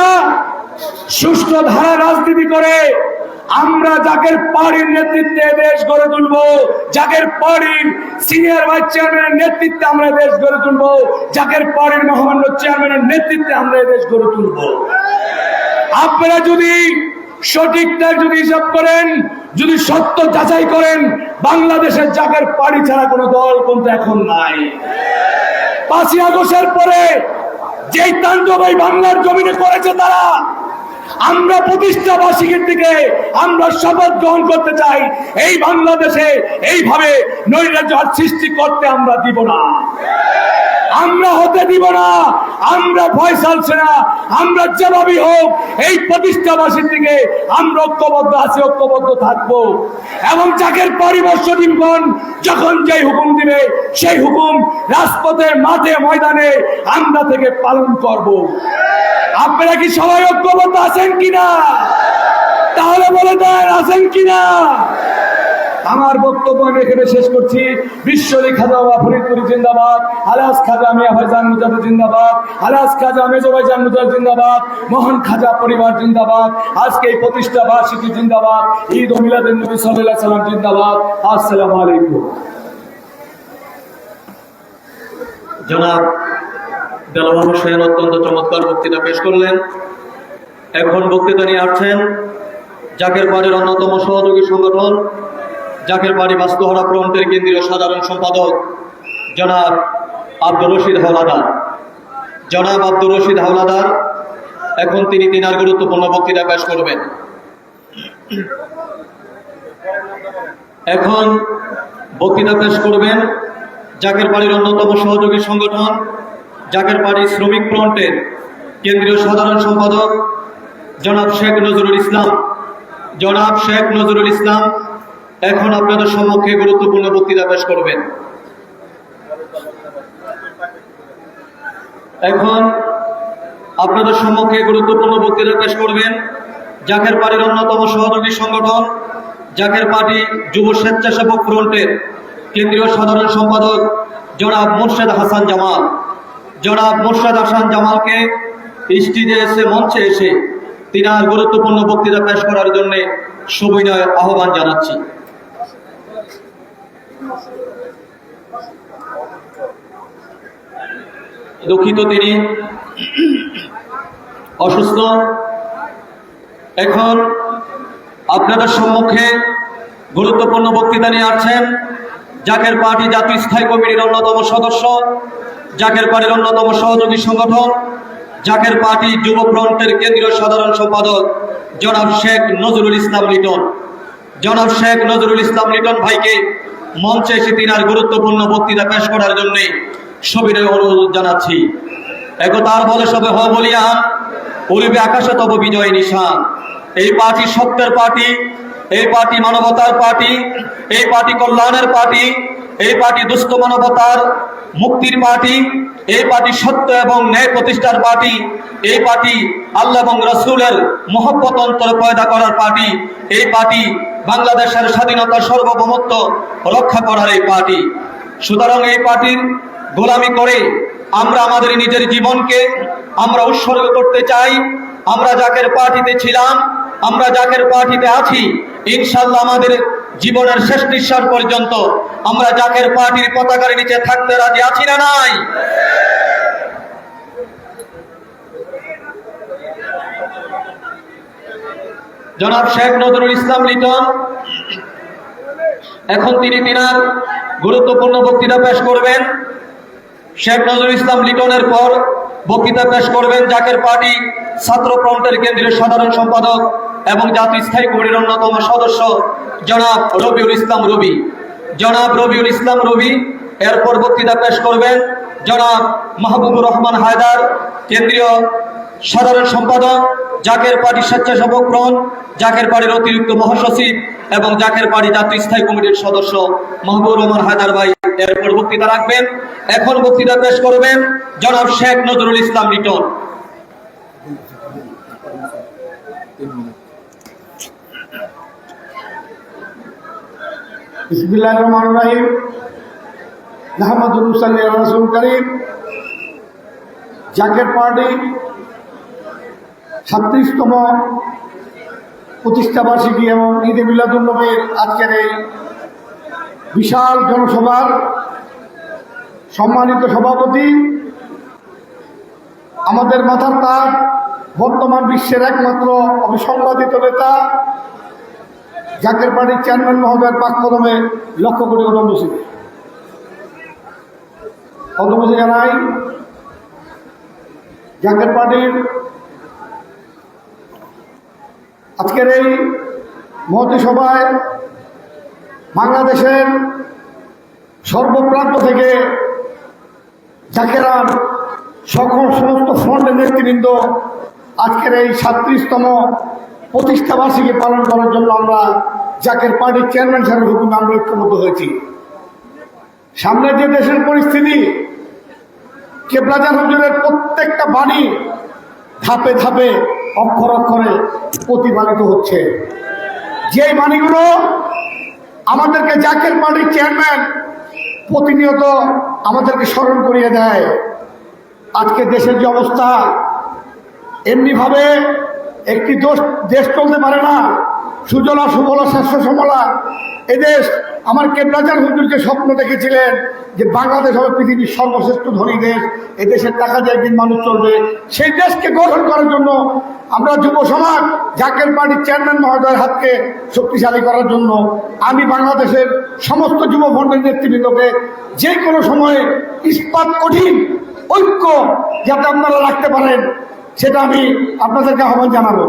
সুষ্ঠু ধারা রাজনীতি করে আমরা জাকের পার্টির নেতৃত্বে দেশ গড়ে তুলবো, জাকের পার্টির সিনিয়র ভাইস চেয়ারম্যানের নেতৃত্বে আমরা দেশ গড়ে তুলবো, জাকের পার্টির মহামান্য চেয়ারম্যানের নেতৃত্বে আমরা দেশ গড়ে তুলবো। আপনারা যদি সঠিকটা যদি হিসাব করেন, যদি সত্য যাচাই করেন, বাংলাদেশের জাকের পার্টি ছাড়া কোনো দল কিন্তু এখন নাই। 5ই আগস্টের পরে যেই তাণ্ডব এই বাংলার জমিনে করেছে তারা, আমরা প্রতিষ্ঠাবার্ষিকীর থেকে আমরা শপথ গ্রহণ করতে চাই, এই বাংলাদেশে এইভাবে নৈরাজ্য সৃষ্টি করতে আমরা দিব না, আমরা হতে দিব না। আমরা ভয় চালছে না, আমরা যেভাবেই হোক এই প্রতিষ্ঠাবাসীর থেকে আমরা ঐক্যবদ্ধ আছি, ঐক্যবদ্ধ থাকবো। এবং জাকের পরিবর্ষ দিনগণ যখন যেই হুকুম দিবে সেই হুকুম রাজপথে, মাঠে, ময়দানে আমরা থেকে পালন করব। আপনারা কি সবাই ঐক্যবদ্ধ আছেন কিনা? তাহলে বলে দেন আছেন কিনা। আমার বক্তব্য আমি এখানে শেষ করছি। বিশ্বরী খাজা বাবা ফরিদপুরি জিন্দাবাদ, আলাস খাজা মিয়া ভাইজান মুজাহিদ জিন্দাবাদ, আলাস খাজা মেজো ভাইজান মুজাহিদ জিন্দাবাদ, মোহন খাজা পরিবার জিন্দাবাদ। আজকে এই প্রতিষ্ঠা বার্ষিকী জিন্দাবাদ, ঈদ ও মিলাদুন নবী সাল্লাল্লাহু আলাইহি সাল্লাম জিন্দাবাদ। আসসালামু আলাইকুম। জনাব দেলোয়ার হোসেন অত্যন্ত চমৎকার বক্তৃতা পেশ করলেন। এখন বক্তৃতা নিয়ে আসছেন জাকের পার্টির অন্যতম সহযোগী সংগঠন জাকের পার্টি বাস্তুহারা ফ্রন্টের কেন্দ্রীয় সাধারণ সম্পাদক জনাব আব্দুর রশিদ হাওলাদার। জনাব আব্দুর রশিদ হাওলাদার এখন তিনি তিনার গুরুত্বপূর্ণ বক্তৃতা পেশ করবেন। এখন বক্তৃতা পেশ করবেন জাকের পার্টির অন্যতম সহযোগী সংগঠন জাকের পার্টি শ্রমিক ফ্রন্টের কেন্দ্রীয় সাধারণ সম্পাদক জনাব শেখ নজরুল ইসলাম। জনাব শেখ নজরুল ইসলাম এখন আপনাদের সম্মুখে গুরুত্বপূর্ণ বক্তৃতা পেশ করবেন। এখন আপনাদের সম্মুখে গুরুত্বপূর্ণ বক্তৃতা পেশ করবেন জাকের পার্টির অন্যতম সহযোগী সংগঠন জাকের পার্টি যুব স্বেচ্ছাসেবক ফ্রন্টের কেন্দ্রীয় সাধারণ সম্পাদক জনাব মোর্শেদ হাসান জামাল। জনাব মোর্শেদ হাসান জামালকে স্টেজে এসে, মঞ্চে এসে তিনার গুরুত্বপূর্ণ বক্তৃতা পেশ করার জন্য সবিনয় আহ্বান জানাচ্ছি। দুঃখিত, তিনি অসুস্থ। এখন আপনাদের সম্মুখে গুরুত্বপূর্ণ বক্তৃতা নিয়ে আসছেন জাকের পার্টি জাতীয় স্থায়ী কমিটির অন্যতম সদস্য, জাকের পার্টির অন্যতম সহযোগী সংগঠন জাকের পার্টি যুব ফ্রন্টের কেন্দ্রীয় সাধারণ সম্পাদক জনাব শেখ নজরুল ইসলাম লিটন। জনাব শেখ নজরুল ইসলাম লিটন ভাইকে মঞ্চে এসে তিনার গুরুত্বপূর্ণ বক্তৃতা পেশ করার জন্য সবিনয় অনুরোধ জানাচ্ছি। একতার বলে সবে হ বলিয়ান, উড়িবে আকাশে তব বিজয় নিশান। এই পার্টি সত্যের পার্টি, এই পার্টি মানবতার পার্টি, এই পার্টি কল্যাণের পার্টি, এই পার্টি দুস্থ মানবতার মুক্তির পার্টি, এই পার্টি সত্য এবং ন্যায় প্রতিষ্ঠার পার্টি, এই পার্টি আল্লাহ এবং রসুলের মহব্বত অন্তরে পয়দা করার পার্টি, এই পার্টি বাংলাদেশের স্বাধীনতার সার্বভৌমত্ব রক্ষা করার এই পার্টি। সুতরাং এই পার্টির গোলামি করে আমরা আমাদের নিজের জীবনকে আমরা উৎসর্গ করতে চাই। আমরা জাকের পার্টিতে ছিলাম, আমরা জাকের পার্টিতে আছি, ইনশাআল্লাহ আমাদের জীবনের শেষ নিঃশ্বাস পর্যন্ত আমরা জাকের পার্টির পতাকার নিচে থাকতে রাজি আছি না নাই? জনাব শেখ নজরুল ইসলাম লিটন এখন তিনি তিনার গুরুত্বপূর্ণ বক্তৃতা পেশ করবেন। শেখ নজরুল ইসলাম লিটনের পর বক্তৃতা পেশ করবেন জাকের পার্টি ছাত্র ফ্রন্টের কেন্দ্রীয় সাধারণ সম্পাদক এবং জাতীয় স্থায়ী কমিটির অন্যতম সদস্য জনাব রবিউল ইসলাম রবি। জনাব রবিউল ইসলাম রবি এরপর বক্তৃতা পেশ করবেন জনাব মাহবুবুর রহমান হায়দার, কেন্দ্রীয় সাধারণ সম্পাদক, জাকের পার্টি স্বেচ্ছাসেবক ফ্রন্ট, জাকের পার্টির অতিরিক্ত মহাসচিব এবং জাকের পার্টি জাতীয় স্থায়ী কমিটির সদস্য মাহবুবুর রহমান হায়দার ভাই এরপর বক্তৃতা রাখবেন। এখন বক্তৃতা পেশ করবেন জনাব শেখ নজরুল ইসলাম লিটন। বিসমিল্লাহির রহমানির রহিম। নাহমাদুহু সাল্লাল্লাহু আলা রাসূলিল কারীম। জাকের পার্টি 37তম প্রতিষ্ঠাবার্ষিকী এবং ঈদে মিলাদুন্নবীর আজকের এই বিশাল জনসভার সম্মানিত সভাপতি, আমাদের মাথার তার, বর্তমান বিশ্বের একমাত্র অবিসংবাদিত নেতা, জাকের পার্টির চেয়ারম্যান মহোদয়ের পাক কদমে লক্ষ কোটি কদমবুসি জানাই। জাকের পার্টির আজকের এই মহতী সভায় বাংলাদেশের সর্বপ্রান্ত থেকে জাকেরান সমস্ত ফ্রন্টের নেতৃবৃন্দ আজকের এই 37তম প্রতিষ্ঠাবার্ষিকী পালন করার জন্য আমরা জাকের পার্টির চেয়ারম্যান সাহেবের হুকুমে আমরা ঐক্যবদ্ধ হয়েছি। সামনে যে দেশের পরিস্থিতি, কেবলাজান হুজুরের প্রত্যেকটা বাণী ধাপে ধাপে অক্ষর অক্ষরে প্রতিপালিত হচ্ছে। যে বাণীগুলো আমাদেরকে জাকের পার্টির চেয়ারম্যান প্রতিনিয়ত আমাদেরকে স্মরণ করিয়ে দেয়। আজকে দেশের যে অবস্থা, এমনিভাবে একটি দেশ চলতে পারে না। সুজলা সুফলা শস্য শ্যামলা এদেশ আমার কেবলাজান হুজুর যে স্বপ্ন দেখেছিলেন যে বাংলাদেশ হবে পৃথিবীর সর্বশ্রেষ্ঠ ধনী দেশ, এই দেশের টাকা দিয়ে একদিন মানুষ চলবে, সেই দেশকে গঠন করার জন্য আমরা যুব সমাজ জাকের পার্টির চেয়ারম্যান মহোদয়ের হাতকে শক্তিশালী করার জন্য আমি বাংলাদেশের সমস্ত যুব ফ্রন্টের নেতৃবৃন্দকে যে কোনো সময়ে ইস্পাত কঠিন ঐক্য যাতে আপনারা রাখতে পারেন সেটা আমি আপনাদেরকে আহ্বান জানাবো।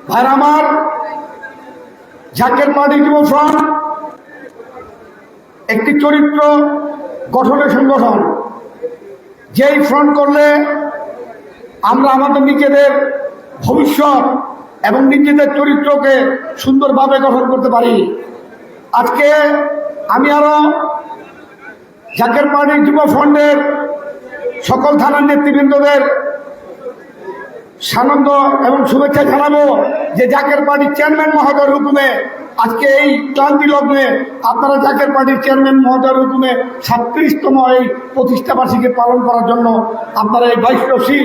ভাইরা আমার, জাকের পার্টি যুব ফ্রন্ট একটি চরিত্র গঠনের সংগঠন। যেই ফ্রন্ট করলে আমরা আমাদের নিজেদের ভবিষ্যৎ এবং নিজেদের চরিত্রকে সুন্দরভাবে গঠন করতে পারি। আজকে আমি আরো জাকের পার্টির যুব ফ্রন্টের সকল থানার নেতৃবৃন্দদের সানন্দ এবং শুভেচ্ছা জানাবো যে জাকের পার্টির চেয়ারম্যান মহোদয়ের হুকুমে আজকে এই ক্লান্তি লগ্নে আপনারা জাকের পার্টির চেয়ারম্যান মহোদয়ের হুকুমে 37তম এই প্রতিষ্ঠাবার্ষিকী পালন করার জন্য আপনারা এই 22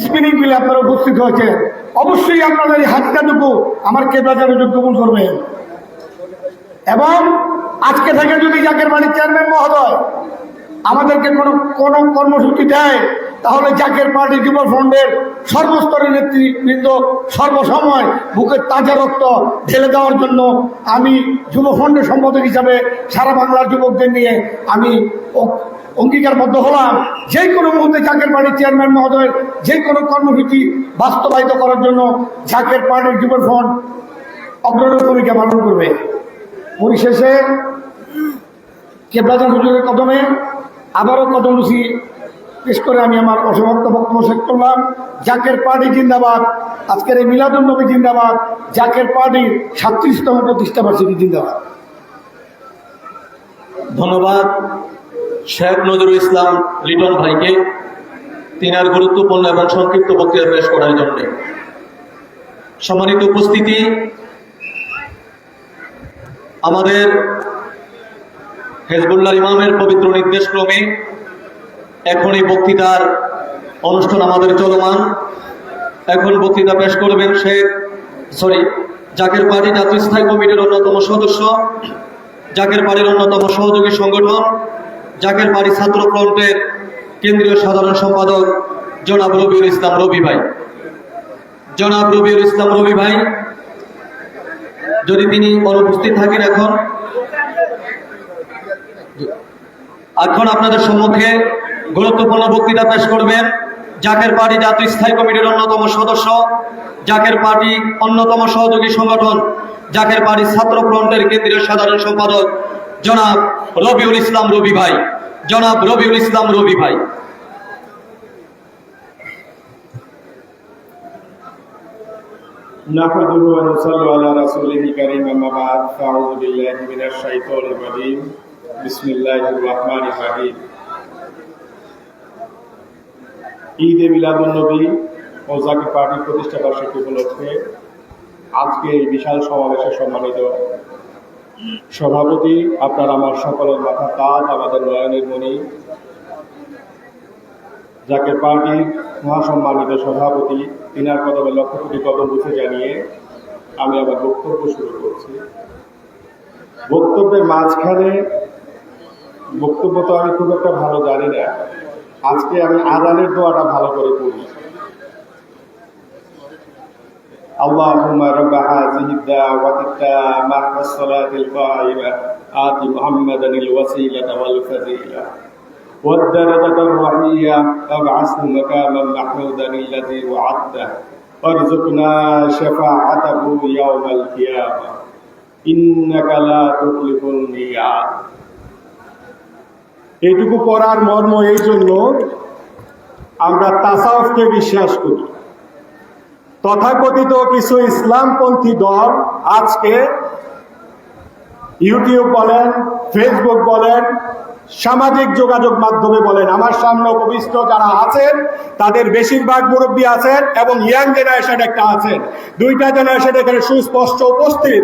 স্পিনিং মিলে আপনারা উপস্থিত হয়েছে। অবশ্যই আপনাদের এই হাতটাটুকু আমার কেবলাজান হুজুর কবুল করবেন। এবং আজকে থেকে যদি জাকের পার্টির চেয়ারম্যান মহোদয় আমাদেরকে কোনো কর্মসূচি দেয়, তাহলে জাকের পার্টি যুব ফ্রন্টের সর্বস্তরের নেতৃবৃন্দ সর্বসময় বুকের তাজা রক্ত ঢেলে দেওয়ার জন্য আমি যুব ফ্রন্টের সম্পাদক হিসাবে সারা বাংলার যুবকদের নিয়ে আমি অঙ্গীকারবদ্ধ হলাম। যে কোনো মুহূর্তে জাকের পার্টির চেয়ারম্যান মহোদয়ের যে কোনো কর্মসূচি বাস্তবায়িত করার জন্য জাকের পার্টির যুব ফ্রন্ট অগ্রণী ভূমিকা পালন করবে। পরিশেষে কেবলাজান হুজুরের কদমে আবারও কদমবুসি পেশ করে আমি আমার অসমাপ্ত বক্তব্য শেষ করলাম। জাকের পার্টি জিন্দাবাদ। আজকের এই মিলাদুন্নবী জিন্দাবাদ। জাকের পার্টির 37তম প্রতিষ্ঠাবার্ষিকী জিন্দাবাদ। ধন্যবাদ শেখ নজরুল ইসলাম লিটন ভাইকে তিনার গুরুত্বপূর্ণ এবং সংক্ষিপ্ত বক্তৃতা পেশ করার জন্য। সম্মানিত উপস্থিতি, আমাদের হেজবুল্লাহ ইমামের পবিত্র নির্দেশক্রমে এখন এই বক্তৃতার অনুষ্ঠান আমাদের চলমান। এখন বক্তৃতা পেশ করবেন জাকের পার্টি জাতীয় স্থায়ী কমিটির অন্যতম সদস্য, জাকের পার্টির অন্যতম সহযোগী সংগঠন, জাকের পার্টি ছাত্র ফ্রন্টের কেন্দ্রীয় সাধারণ সম্পাদক জনাব রবিউল ইসলাম রবি ভাই। জনাব রবিউল ইসলাম রবি ভাই যদি তিনি অনুপস্থিত থাকেন, এখন আপনাদের সম্মুখে গুরুত্বপূর্ণ বক্তৃতা পেশ করবেন জাকের পার্টি জাতীয় স্থায়ী কমিটির অন্যতম সদস্য, জাকের পার্টি অন্যতম সহযোগী সংগঠন, জাকের পার্টি ছাত্র ফ্রন্টের কেন্দ্রীয় সাধারণ সম্পাদক জনাব রবিউল ইসলাম রবি ভাই। জনাব রবিউল ইসলাম রবি ভাই। نحمده ونصلي على رسوله الكريم أما بعد فأعوذ بالله من الشيطان الرجيم بسم الله الرحمن الرحيم ঈদে মিলাদুন্নবী ও জাকের পার্টির প্রতিষ্ঠা বার্ষিকী উপলক্ষে আজকে এই বিশাল সমাবেশে সম্মানিত সভাপতি, আপনার আমার সকলের মাথা তাজ, আমাদের নয়নের মণি, জাকের পার্টির মহাসম্মানিত সভাপতি, তিনার কদমে লক্ষ কোটি কদম বুঝে জানিয়ে আমি আমার বক্তব্য শুরু করছি। বক্তব্যের মাঝখানে বক্তব্য তো আমি খুব একটা ভালো জানি না, আজকে আমি আযানের দোয়াটা ভালো করে পড়ি। আল্লাহুম্মা রাব্বা হাযিহি দাওয়াতি তাম্মা ওয়াস সালাতিল কায়িমা আতি মুহাম্মাদানিল ওয়াসিলাতা ওয়াল ফাযিলা والدرجة الرفيعة وابعثه مقاما محمودا الذي وعدته وارزقنا شفاعته يوم القيامة إنك لا تخلف الميعاد। এইটুকু পড়ার মর্ম এই জন্য, আমরা তাসাউফকে বিশ্বাস করি। তথাকথিত কিছু ইসলামপন্থী দল আজকে ইউটিউব বলেন, ফেসবুক বলেন, সামাজিক যোগাযোগ মাধ্যমে বলেন, আমার সামনে উপবিষ্ট যারা আছেন তাদের বেশিরভাগ মুরব্বী আছেন এবং ইয়াং জেনারেশন একটা আছেন, দুইটা জেনারেশন এখানে সুস্পষ্ট উপস্থিত।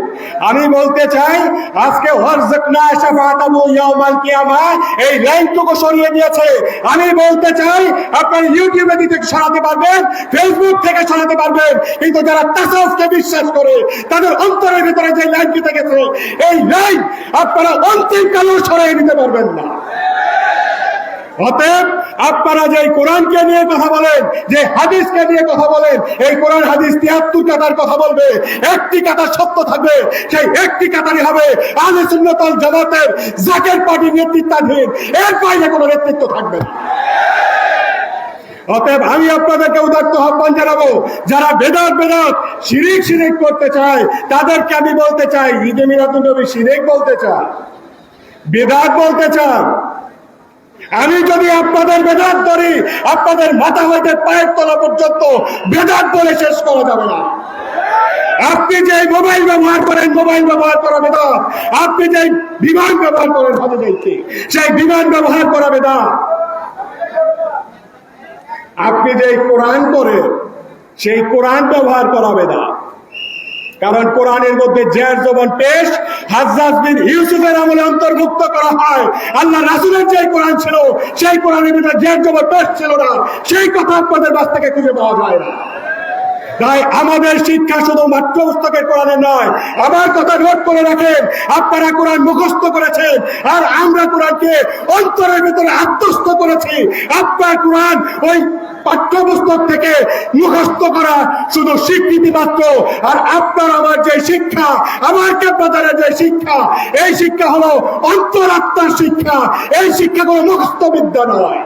আমি বলতে চাই আজকে ওয়ারযাকনা শাফাআতাহু ইয়াউমাল কিয়ামা এই লাইনটুকু সরিয়ে দিয়েছে। আমি বলতে চাই আপনারা ইউটিউবে দিতে সরাতে পারবেন, ফেসবুক থেকে সরাতে পারবেন, কিন্তু যারা তাসাউফকে বিশ্বাস করে তাদের অন্তরের ভিতরে যে লাইনটি থেকেছে এই লাইন আপনারা অন্তিমকালেও সরিয়ে দিতে পারবেন না। অতএব আপনারা যে কোরআনকে নিয়ে কথা বলেন, যে হাদিসকে নিয়ে কথা বলেন, এই কোরআন হাদিস ৭৩ কাতার কথা বলবে, একটি কাতার সত্য থাকবে, সেই একটি কাতারই হবে আহলে সুন্নাত ওয়াল জামাতের জাকের পার্টির নেতৃত্বাধীন, এর বাইরে কোনো নেতৃত্ব থাকবে না। অতএব আমি আপনাদেরকে উদাত্ত আহ্বান জানাবো, যারা বেদাত শিরিক করতে চায় তাদেরকে আমি বলতে চাই, ঈদে মিলাদুন্নবী শিরিক বলতে চায়, বেদাত বলতে চান। আমি যদি আপনাদের বেদাত ধরি, আপনাদের মাথা হইতে পায়ের তলা পর্যন্ত বেদাত বলে শেষ করা যাবে না। আপনি যে মোবাইল ব্যবহার করেন, মোবাইল ব্যবহার করা বেদাত। আপনি যে বিমান ব্যবহার করেন হাতে যাইতে, সেই বিমান ব্যবহার করা বেদাত। আপনি যে কোরআন পড়েন, সেই কোরআন ব্যবহার করা বেদাত। কারণ কোরআনের মধ্যে জের জবান পেশ হাজ্জাজ বিন ইউসুফের আমলে অন্তর্ভুক্ত করা হয়। আল্লাহ রাসূলের যে কোরআন ছিল সেই কোরআনের মধ্যে জের জবান পেশ ছিল না, সেই কথা আপনাদের কাছ থেকে খুঁজে পাওয়া যায় না। তাই আমাদের শিক্ষা শুধু মাত্র পুস্তকের কোরআনে নয়। আমার কথা নোট করে রাখেন, আপনারা কোরআন মুখস্থ করেছেন আর আমরা কোরআনকে অন্তরের ভিতরে আত্মস্থ করেছি। আপনার কোরআন ওই পাঠ্যপুস্তক থেকে মুখস্থ করা শুধু স্বীকৃতি মাত্র, আর আপনার আমার যে শিক্ষা, আমার কেবলাদারের যে শিক্ষা, এই শিক্ষা হলো অন্তরাত্মার শিক্ষা। এই শিক্ষা কোনো মুখস্থ বিদ্যা নয়।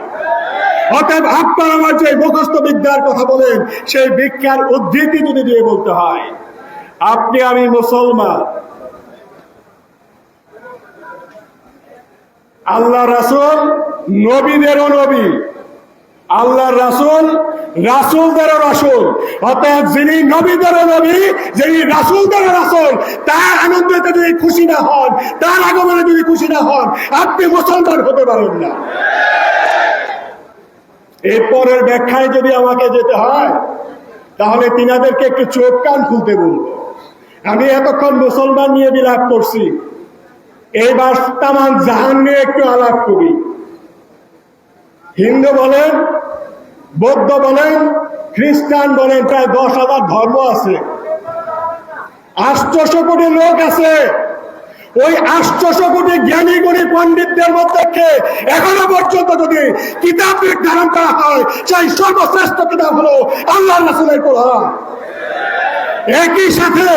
অতএব আপনার আমার যে মুখস্থ বিদ্যার কথা বলেন, সেই বিজ্ঞান উদ্ধৃতি যদি দিয়ে বলতে হয়, আপনি আমি মুসলমান, আল্লাহ রাসূল নবীদেরও নবী, আল্লাহর রাসূল রাসূলদেরও রাসূল। অতএব যিনি নবীদেরও নবী, যিনি রাসূলদেরও রাসূল, তার আনন্দতে যদি খুশি না হন, তার আগমনে যদি খুশি না হন, আপনি মুসলমান হতে পারেন না। এরপরের ব্যাখ্যায় যদি আমাকে যেতে হয়, তাহলে তিনাদেরকে একটু চোখ কান খুলতে বলবো। আমি এতক্ষণ মুসলমান নিয়ে বিলাপ করছি, এইবার তামাম জাহান নিয়ে একটু আলাপ করি। হিন্দু বলেন, বৌদ্ধ বলেন, খ্রিস্টান বলেন, প্রায় 10,000 ধর্ম আছে, 800 কোটি লোক আছে। ওই 800 কোটি জ্ঞানী গুণী পণ্ডিতদের মধ্যে এখনো পর্যন্ত যদি কিতাব নির্ধারণ করা হয়, সেই সর্বশ্রেষ্ঠ কিতাব হলো আল্লাহ রাসূলের কোরআন। একই সাথে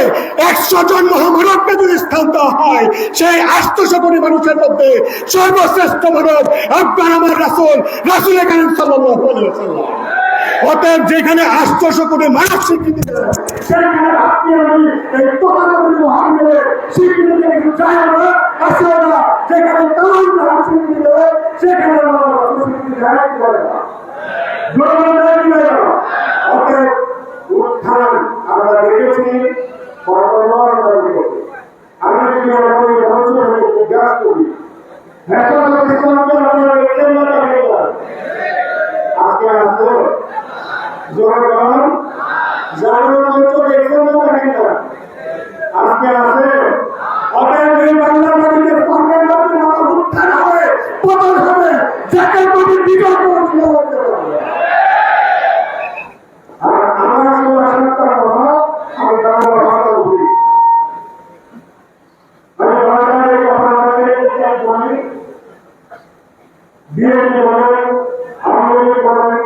100 জন মহামানবকে যদি স্থান দেওয়া হয়, সেই 800 কোটি মানুষের মধ্যে সর্বশ্রেষ্ঠ মানব আপনার আমার রাসূল, রাসূল কারীম সাল্লাল্লাহু আলাইহি ওয়াসাল্লাম। অতএব যেখানে 800 কোটি মানুষ স্বীকৃতি দেবে সেখানে আপনি আমি এই তথাকথিত মহানগরের স্বীকৃতি দিয়ে কিছু চাই না, আসে না। যেখানে তামাম যারা স্বীকৃতি দেবে সেখানে আমরা স্বীকৃতি দেয় কি বলে না, জনগণ দেয় কি বলে না। অতএব উত্থান আমরা দেখেছি, বর্তমান আমরা দেখেছি। আমি যদি আমাদের ধর্মকে জিজ্ঞাসা করি, এখন ইসলামকে আমরা দেখলেন না আজকে আছে জনগণ জানার মতো দেখলেন না আজকে আছে। অতএব এই বাংলা মাটিতে সরকার উত্থান হবে, পতন হবে, জাতীয় পার্টির বিকল্প আর আমার একটা কথা আমি জানার ভাষা বলি, আমি বাংলার এই কথা বলি, বিএনপি বলেন, আওয়ামী লীগ বলেন,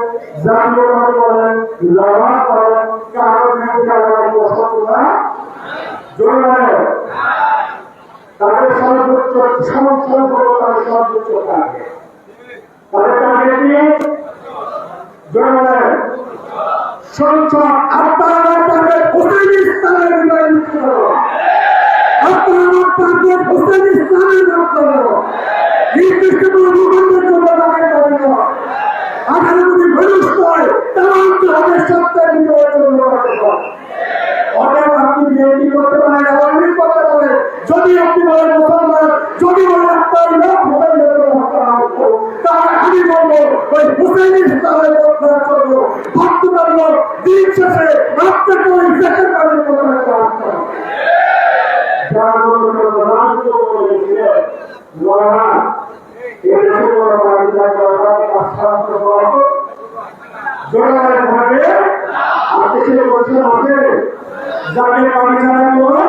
জাতীয় পার্টি বলেন, জামাত বলেন, কারো বিরুদ্ধে আমাদের অসততা জোরে তাদের সর্বোচ্চ সমর্থন করবো, তাদের সর্বোচ্চ কাজে তাদের কাজে দিয়ে জোরে সংসদ আপনারা তাদের হোসেন ইসলামের বিরুদ্ধে লিখতে পারো, আপনারা তাদের হোসেন ইসলামের বিরুদ্ধে নির্দিষ্ট কোনো মুখন্ডের জন্য তাকে দাবি করা 18 কোটি মানুষ নয়, তামাম তাদের সত্তার বিজয়ের জন্য অতএব আপনি বিএনপি করতে পারেন, আওয়ামী লীগ করতে পারেন, যদি আপনি বলেন মুসলমান, যদি বলেন আপনার লোক তাহলে আমি বলবো ওই হুসেন ইসলামের বদনাম করবো। ভক্ততার লোক দিন শেষে আপনাকে ওই দেশের কাজে প্রদান করা যার মতো প্রধানমন্ত্রী বলেছিলেন নোরা এদেশে কোনো বাড়িটা দরকারে আশ্বাস করা জোরায় ভাবে আপনি সে বলছেন আছে যাকে বাড়ি ছাড়া কোনো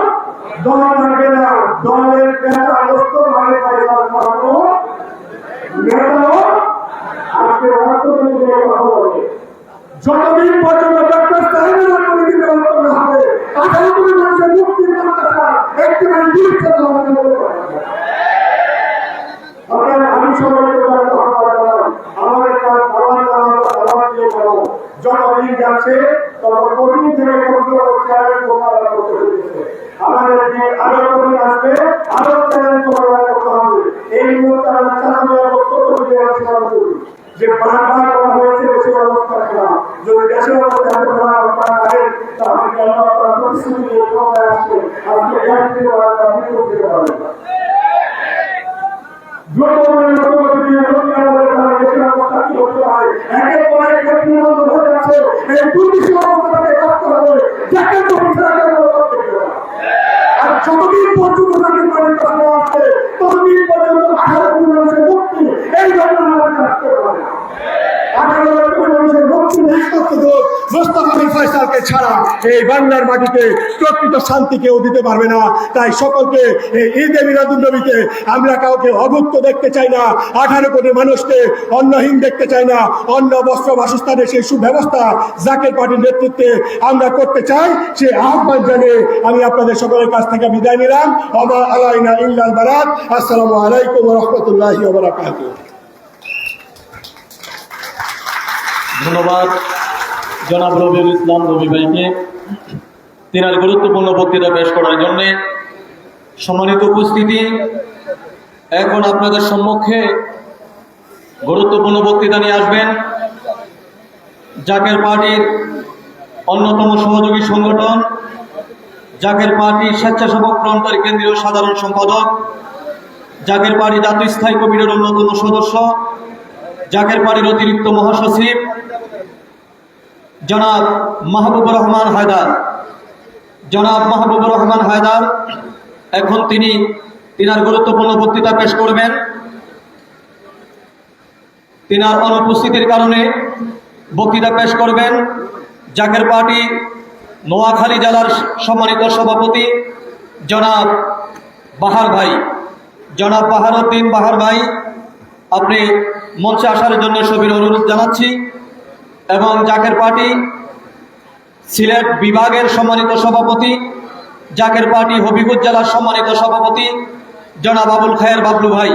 দল থাকবে না, দলের নেতা অবস্থ ভাবে পরিবার করানো নেতাও আজকে অর্থনীতি কথা বলে। যতদিন পর্যন্ত ডক্টর সাহেবের অর্থনীতি ব্যবস্থা হবে 18 কোটি মানুষের মুক্তির কথা একেবারে বিরুদ্ধে আমি সবাইকে আমাদের যতদিন যাচ্ছে তত কঠিন থেকে আমাদের যে আরো কঠিন আসবে, আরো চ্যালেঞ্জ মোকাবেলা করতে হবে। এই মুহূর্তে আমরা চালানোর বক্তব্য যে বারবার করা হয়েছে দেশের অবস্থা খারাপ, যদি দেশের অবস্থা এত খারাপ করেন তাহলে কেন আপনার প্রতিশ্রুতি নিয়ে ক্ষমতায় আসবে, আজকে একটি আপনি করতে পারবেন না। যতদিন পর্যন্ত ততদিন পর্যন্ত 18 কোটি মানুষের মুক্তি এই ঘটনা রাখতে পারে। 18 কোটি মানুষের মুক্তি মোস্তফা বিন ফয়সালকে ছাড়া এই বাংলার মাটিতে প্রকৃত শান্তি কেউ দিতে পারবে না। তাই সকলকে এই ঈদে মিলাদুন নবীতে আমরা কাউকে অভুক্ত দেখতে চাই না, 18 কোটি মানুষকে অন্নহীন দেখতে চাই না। অন্ন বস্ত্র বাসস্থানের সেই সুব্যবস্থা জাকের পার্টির নেতৃত্বে আমরা করতে চাই, সে আহ্বান জানিয়ে আমি আপনাদের সকলের কাছ থেকে বিদায় নিলাম। ওয়া আলাইনা ইল্লাল বারাত। আসসালামু আলাইকুম ওয়া রাহমাতুল্লাহি ওয়া বারাকাতুহু। ধন্যবাদ জনাব রবিউল ইসলাম রবি ভাইকে তিনার গুরুত্বপূর্ণ বক্তৃতা পেশ করার জন্য। সম্মানিত উপস্থিতি, এখন আপনাদের সম্মুখে গুরুত্বপূর্ণ বক্তৃতা নিয়ে আসবেন জাকের পার্টির অন্যতম সহযোগী সংগঠন জাকের পার্টি স্বেচ্ছাসেবক ফ্রন্টের কেন্দ্রীয় সাধারণ সম্পাদক, জাকের পার্টি জাতীয় স্থায়ী কমিটির অন্যতম সদস্য, জাকের পার্টির অতিরিক্ত মহাসচিব জনাব মাহবুবুর রহমান হায়দার। জনাব মাহবুবুর রহমান হায়দার এখন তিনার গুরুত্বপূর্ণ বক্তৃতা পেশ করবেন। তিনার অনুপস্থিতির কারণে বক্তৃতা পেশ করবেন জাকের পার্টি নোয়াখালী জেলার সম্মানিত সভাপতি জনাব বাহার ভাই, জনাব বাহারউদ্দিন বাহার ভাই, আপনি মঞ্চে আসার জন্য সবির অনুরোধ জানাচ্ছি। এবং জাকের পার্টি সিলেট বিভাগের সম্মানিত সভাপতি, জাকের পার্টি হবিগঞ্জ জেলার সম্মানিত সভাপতি জনাব আবুল খায়ের বাবলু ভাই,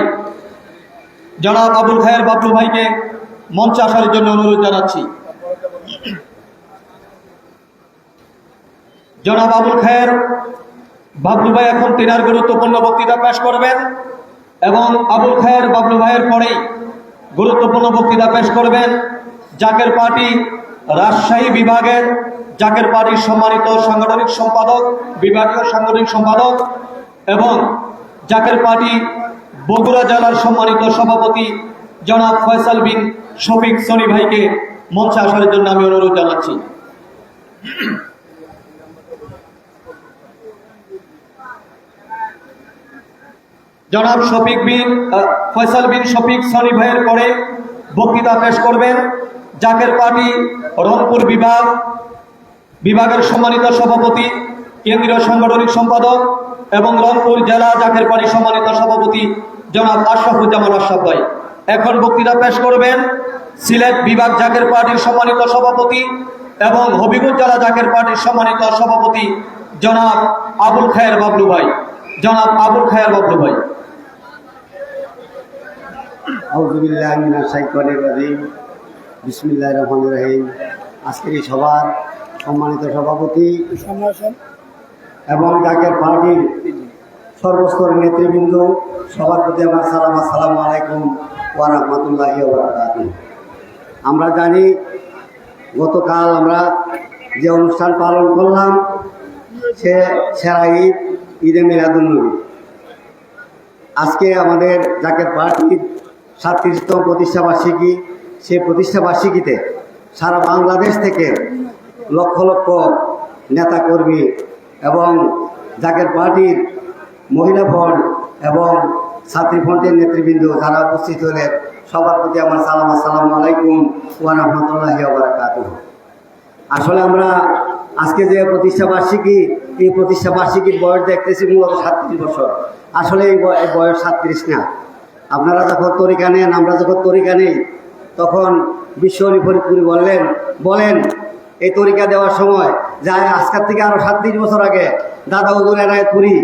জনাব আবুল খায়ের বাবলু ভাইকে মঞ্চে আসার জন্য অনুরোধ জানাচ্ছি। জনাব আবুল খায়ের বাবলু ভাই এখন তিনার গুরুত্বপূর্ণ বক্তৃতা পেশ করবেন এবং আবুল খায়ের বাবলু ভাইয়ের পরেই গুরুত্বপূর্ণ বক্তৃতা পেশ করবেন জাকের পার্টি রাজশাহী বিভাগের জাকের পার্টির সম্মানিত সাংগঠনিক সম্পাদক, বিভাগীয় সাংগঠনিক সম্পাদক এবং জাকের পার্টি বগুড়া জেলার সম্মানিত সভাপতি জনাব ফয়সাল বিন শফিক সনি ভাইকে মঞ্চে আসার জন্য আমি অনুরোধ জানাচ্ছি। জনাব ফয়সাল বিন শফিক সনি ভাইয়ের পরে বক্তৃতা পেশ করবেন জাকের পার্টি রংপুর বিভাগের সম্মানিত সভাপতি, কেন্দ্রীয় সাংগঠনিক সম্পাদক এবং রংপুর জেলা জাকের পার্টির সম্মানিত সভাপতি জনাব আশরাফুজ্জামান আশরাফ ভাই। এখন বক্তৃতা পেশ করবেন সিলেট বিভাগ জাকের পার্টির সম্মানিত সভাপতি এবং হবিগঞ্জ জেলা জাকের পার্টির সম্মানিত সভাপতি জনাব আবুল খায়ের বাবলু ভাই। জনাব আবুল খায়ের বাবলু ভাই। আউযুবিল্লাহি মিনাশ শাইতানির রাজিম। বিসমিল্লাহির রহমানির রহিম। আজকের এই সভার সম্মানিত সভাপতি এবং জাকের পার্টির সর্বস্তরের নেতৃবৃন্দ, সবার প্রতি আমার সালাম, আসসালামু আলাইকুম ওয়া রাহমাতুল্লাহি ওয়া বারাকাতুহু। আমরা জানি গতকাল আমরা যে অনুষ্ঠান পালন করলাম সে সেরা ঈদ, ঈদে মিলাদুন্নবী। আজকে আমাদের জাকের পার্টির 37তম প্রতিষ্ঠাবার্ষিকী। সেই প্রতিষ্ঠাবার্ষিকীতে সারা বাংলাদেশ থেকে লক্ষ লক্ষ নেতাকর্মী এবং জাকের পার্টির মহিলা ফ্রন্ট এবং ছাত্রী ফ্রন্টের নেতৃবৃন্দ যারা উপস্থিত হলেন, সবার প্রতি আমার সালাম, আসসালামু আলাইকুম ওয়া রাহমাতুল্লাহি ওয়া বারাকাতুহু। আসলে আমরা আজকে যে প্রতিষ্ঠাবার্ষিকী, এই প্রতিষ্ঠাবার্ষিকীর বয়স দেখতেছি মূলত 37 বছর। আসলে এই বয়স 37 না। আপনারা যখন তরিকা নেন, আমরা যখন তরিকা নেই, তখন বিশ্বনী ফরিদপুরি বলেন এই তরিকা দেওয়ার সময় যায় আজকের থেকে আরো 37 বছর আগে দাদা হুজুর এনায়েতপুরি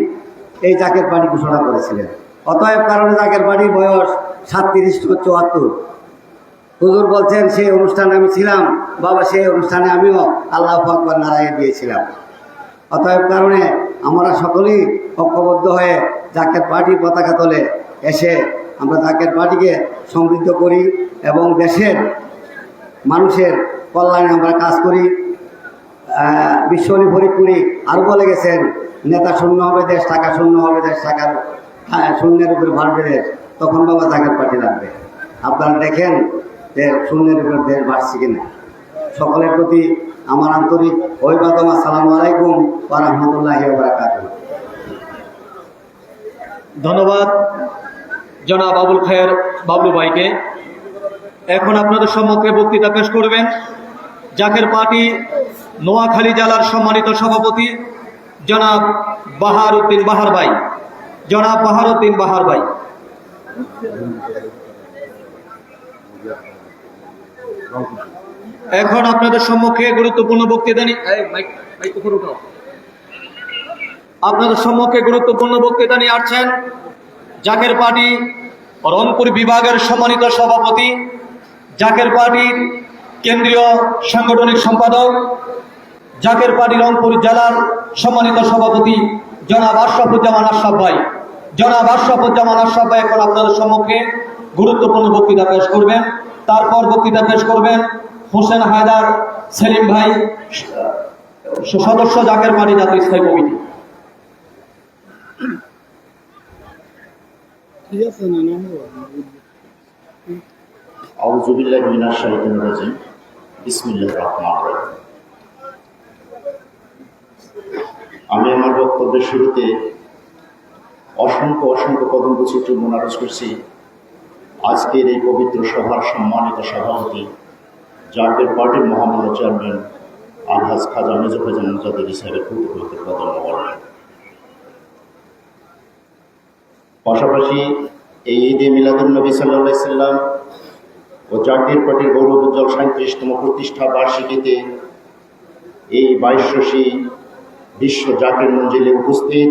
এই জাকের পার্টি ঘোষণা করেছিলেন। অতএব কারণে জাকের পার্টির বয়স 37-74। হুজুর বলছেন সেই অনুষ্ঠানে আমি ছিলাম, বাবা সেই অনুষ্ঠানে আমিও আল্লাহু আকবার নারায়ে দিয়েছিলাম। অতএব কারণে আমরা সকলেই ঐক্যবদ্ধ হয়ে জাকের পার্টির পতাকা তলে এসে আমরা জাকের পার্টিকে সমৃদ্ধ করি এবং দেশের মানুষের কল্যাণে আমরা কাজ করি। বিশ্বনী ফরিদপুরি আরও বলে গেছেন, নেতা শূন্য হবে দেশ, টাকা শূন্য হবে দেশ, টাকার শূন্যের উপরে ভাববে দেশ, তখন বাবা জাকের পার্টি লাগবে। আপনারা দেখেন যে শূন্যের উপরে দেশ বাড়ছে কিনা। সকলের প্রতি আমার আন্তরিক অভিবাদন, আসসালামু আলাইকুম ওয়া রাহমাতুল্লাহি ওয়া বারাকাতুহু। ধন্যবাদ জনাব আবুল খায়ের বাবলু ভাইকে। এখন আপনাদের সম্মুখে বক্তৃতা পেশ করবেন জাকের পার্টি নোয়াখালী জেলার সম্মানিত সভাপতি জনাব বাহার উদ্দিন বাহার ভাই। জনাব বাহার উদ্দিন বাহার ভাই। এখন আপনাদের সম্মুখে গুরুত্বপূর্ণ বক্তৃতা নিয়ে আসছেন জাকের পার্টি রংপুর বিভাগের সম্মানিত সভাপতি, জাকের পার্টির কেন্দ্রীয় সাংগঠনিক সম্পাদক, জাকের পার্টি রংপুর জেলার সম্মানিত সভাপতি জনাব আশরাফুজ্জামান আশরাফ ভাই। জনাব আশরাফুজ্জামান আশরাফ ভাই এখন আপনাদের সম্মুখে গুরুত্বপূর্ণ বক্তৃতা পেশ করবেন। তারপর বক্তৃতা পেশ করবেন হোসেন হায়দার সেলিম ভাই, সদস্য জাকের পার্টি জাতীয় স্থায়ী কমিটি। আউযুবিল্লাহি মিনাশ শাইতানির রাজিম। বিসমিল্লাহির রহমানির রহিম। আমি আমার বক্তব্যের শুরুতে অসংখ্য পদমচিত্র মোনারজ করছি আজকের এই পবিত্র সভার সম্মানিত সভাপতি জাকের পার্টির মহামান্য চেয়ারম্যান আলহাজ খাজা মেজর ফৈজান মুজাদ্দিদি সাহেবের প্রতিপক্ষে কদম করেন। পাশাপাশি এই ঈদে মিলাদুন্নবী সাল্লাল্লাহু আলাইহি সাল্লাম ও জাকের পার্টির গৌরবোজ্জ্বল 37তম প্রতিষ্ঠা বার্ষিকীতে এই 22শী বিশ্ব জাকের মঞ্জিলে উপস্থিত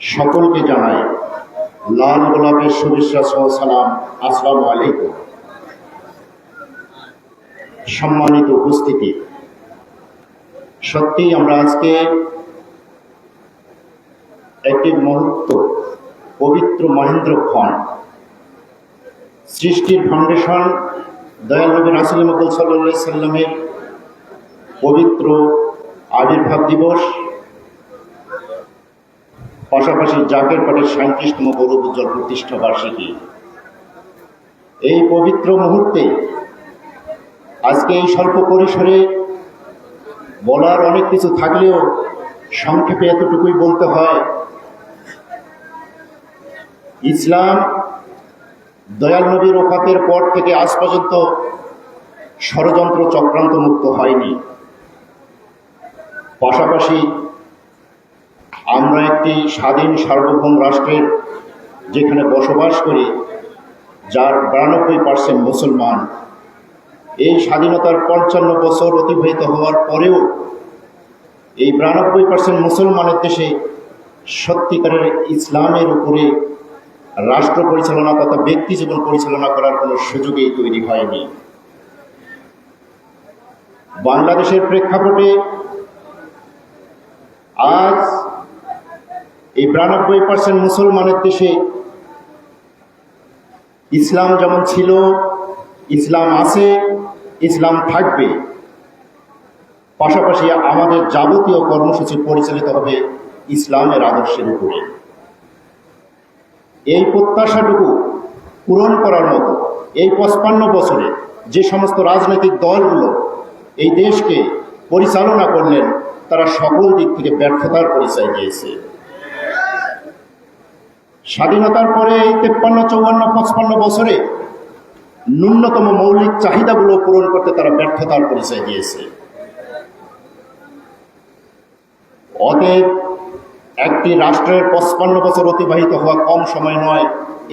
সকলকে জানাই লাল গোলাপের শুভেচ্ছা সহ সালাম, আসসালামু আলাইকুম। সম্মানিত উপস্থিতি, সত্যি আমরা আজকে একটি মুহূর্ত পবিত্র মহেন্দ্রক্ষণ সৃষ্টির ফাউন্ডেশন দয়াল নবী রাসূল মুহাম্মদ সাল্লাল্লাহু আলাইহি সাল্লামের পবিত্র আবির্ভাব দিবস, পাশাপাশি জাকের পাটের 37তম গৌরব উজ্জ্বল প্রতিষ্ঠা বার্ষিকী। এই পবিত্র মুহূর্তে আজকে এই স্বল্প পরিসরে বলার অনেক কিছু থাকলেও সংক্ষেপে এতটুকুই বলতে হয়, ইসলাম দয়াল নবীর ওফাতের পর থেকে আজ পর্যন্ত ষড়যন্ত্র চক্রান্ত মুক্ত হয়নি। পাশাপাশি আমরা একটি স্বাধীন সার্বভৌম রাষ্ট্রের যেখানে বসবাস করি, যার 92% মুসলমান, এই স্বাধীনতার 55 বছর অতিবাহিত হওয়ার পরেও এই 92% মুসলমানের দেশে সত্যিকারের ইসলামের উপরে রাষ্ট্র পরিচালনা তথা ব্যক্তি জীবন পরিচালনা করার কোনো সুযোগই তৈরি হয়নি। বাংলাদেশের প্রেক্ষাপটে আজ এই 92% মুসলমানের দেশে ইসলাম যেমন ছিল, ইসলাম আছে, ইসলাম থাকবে। পাশাপাশি আমাদের যাবতীয় কর্মসূচি পরিচালিত হবে ইসলামের আদর্শের উপরে। এই প্রত্যাশাটুকু পূরণ করার মতো এই 55 বছরে যে সমস্ত রাজনৈতিক দলগুলো এই দেশকে পরিচালনা করলেন, তারা সকল দিক থেকে ব্যর্থতার পরিচয় দিয়েছে। স্বাধীনতার পরে এই 53, 54, 55 বছরে ন্যূনতম মৌলিক চাহিদাগুলো পূরণ করতে তারা ব্যর্থতার পরিচয় দিয়েছে। অতএব একটি রাষ্ট্রের 55 বছর অতিবাহিত হওয়া কম সময় নয়,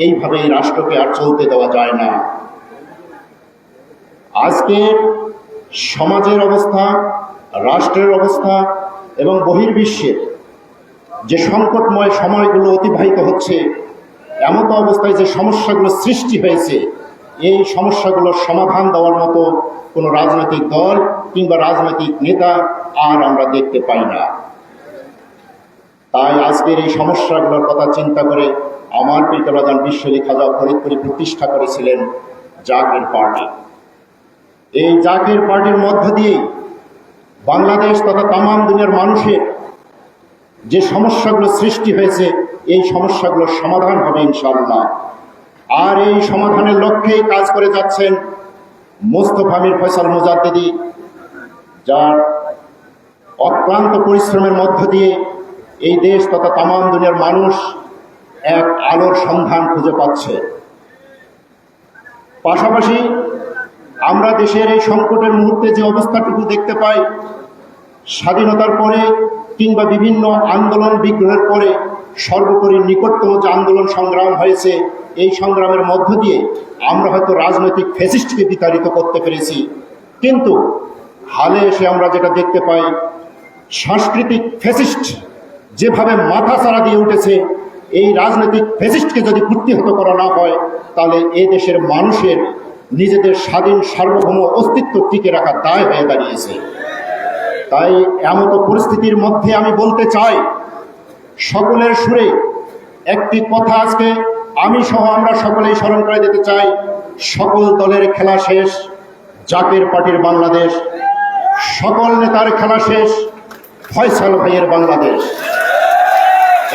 এইভাবে এই রাষ্ট্রকে আর চলতে দেওয়া যায় না। আজকে সমাজের অবস্থা, রাষ্ট্রের অবস্থা এবং বহির্বিশ্বের যে সংকটময় সময়গুলো অতিবাহিত হচ্ছে, এমত অবস্থায় যে সমস্যাগুলো সৃষ্টি হয়েছে, এই সমস্যাগুলোর সমাধান দেওয়ার মতো কোনো রাজনৈতিক দল কিংবা রাজনৈতিক নেতা আর আমরা দেখতে পাই না। তাই আজকের এই সমস্যাগুলোর কথা চিন্তা করে আমার পিতারাজান বিশ্বলিক খাজা ফরিদপুরি প্রতিষ্ঠা করেছিলেন জাকের পার্টি। এই জাকের পার্টির মধ্য দিয়ে বাংলাদেশ তথা তামাম দুনিয়ার মানুষের যে সমস্যাগুলো সৃষ্টি হয়েছে, এই সমস্যাগুলোর সমাধান হবে ইনশাআল্লাহ। আর এই সমাধানের লক্ষ্যেই কাজ করে যাচ্ছেন মোস্তফা মীর ফয়সাল মুজাদ্দিদি, যার অক্লান্ত পরিশ্রমের মধ্য দিয়ে এই দেশ তথা তামাম দুনিয়ার মানুষ এক আলোর সন্ধান খুঁজে পাচ্ছে। পাশাপাশি আমরা দেশের এই সংকটের মুহূর্তে যে অবস্থাটুকু দেখতে পাই, স্বাধীনতার পরে কিংবা বিভিন্ন আন্দোলন বিগ্রহের পরে সর্বোপরি নিকটতম যে আন্দোলন সংগ্রাম হয়েছে, এই সংগ্রামের মধ্য দিয়ে আমরা হয়তো রাজনৈতিক ফ্যাসিস্টকে বিতাড়িত করতে পেরেছি, কিন্তু হালে এসে আমরা যেটা দেখতে পাই, সাংস্কৃতিক ফ্যাসিস্ট যেভাবে মাথা ছাড়া দিয়ে উঠেছে, এই রাজনৈতিক ফ্যাসিস্টকে যদি প্রতিহত করা না হয়, তাহলে এই দেশের মানুষের নিজেদের স্বাধীন সার্বভৌম অস্তিত্ব টিকে রাখার দায় হয়ে দাঁড়িয়েছে। তাই এমতো পরিস্থিতির মধ্যে আমি বলতে চাই, সকলের সুরে একটি কথা আজকে আমি সহ আমরা সকলেই স্মরণ করে দিতে চাই, সকল দলের খেলা শেষ, জাকের পার্টির বাংলাদেশ, সকল নেতার খেলা শেষ, ফয়সাল ভাইয়ের বাংলাদেশ।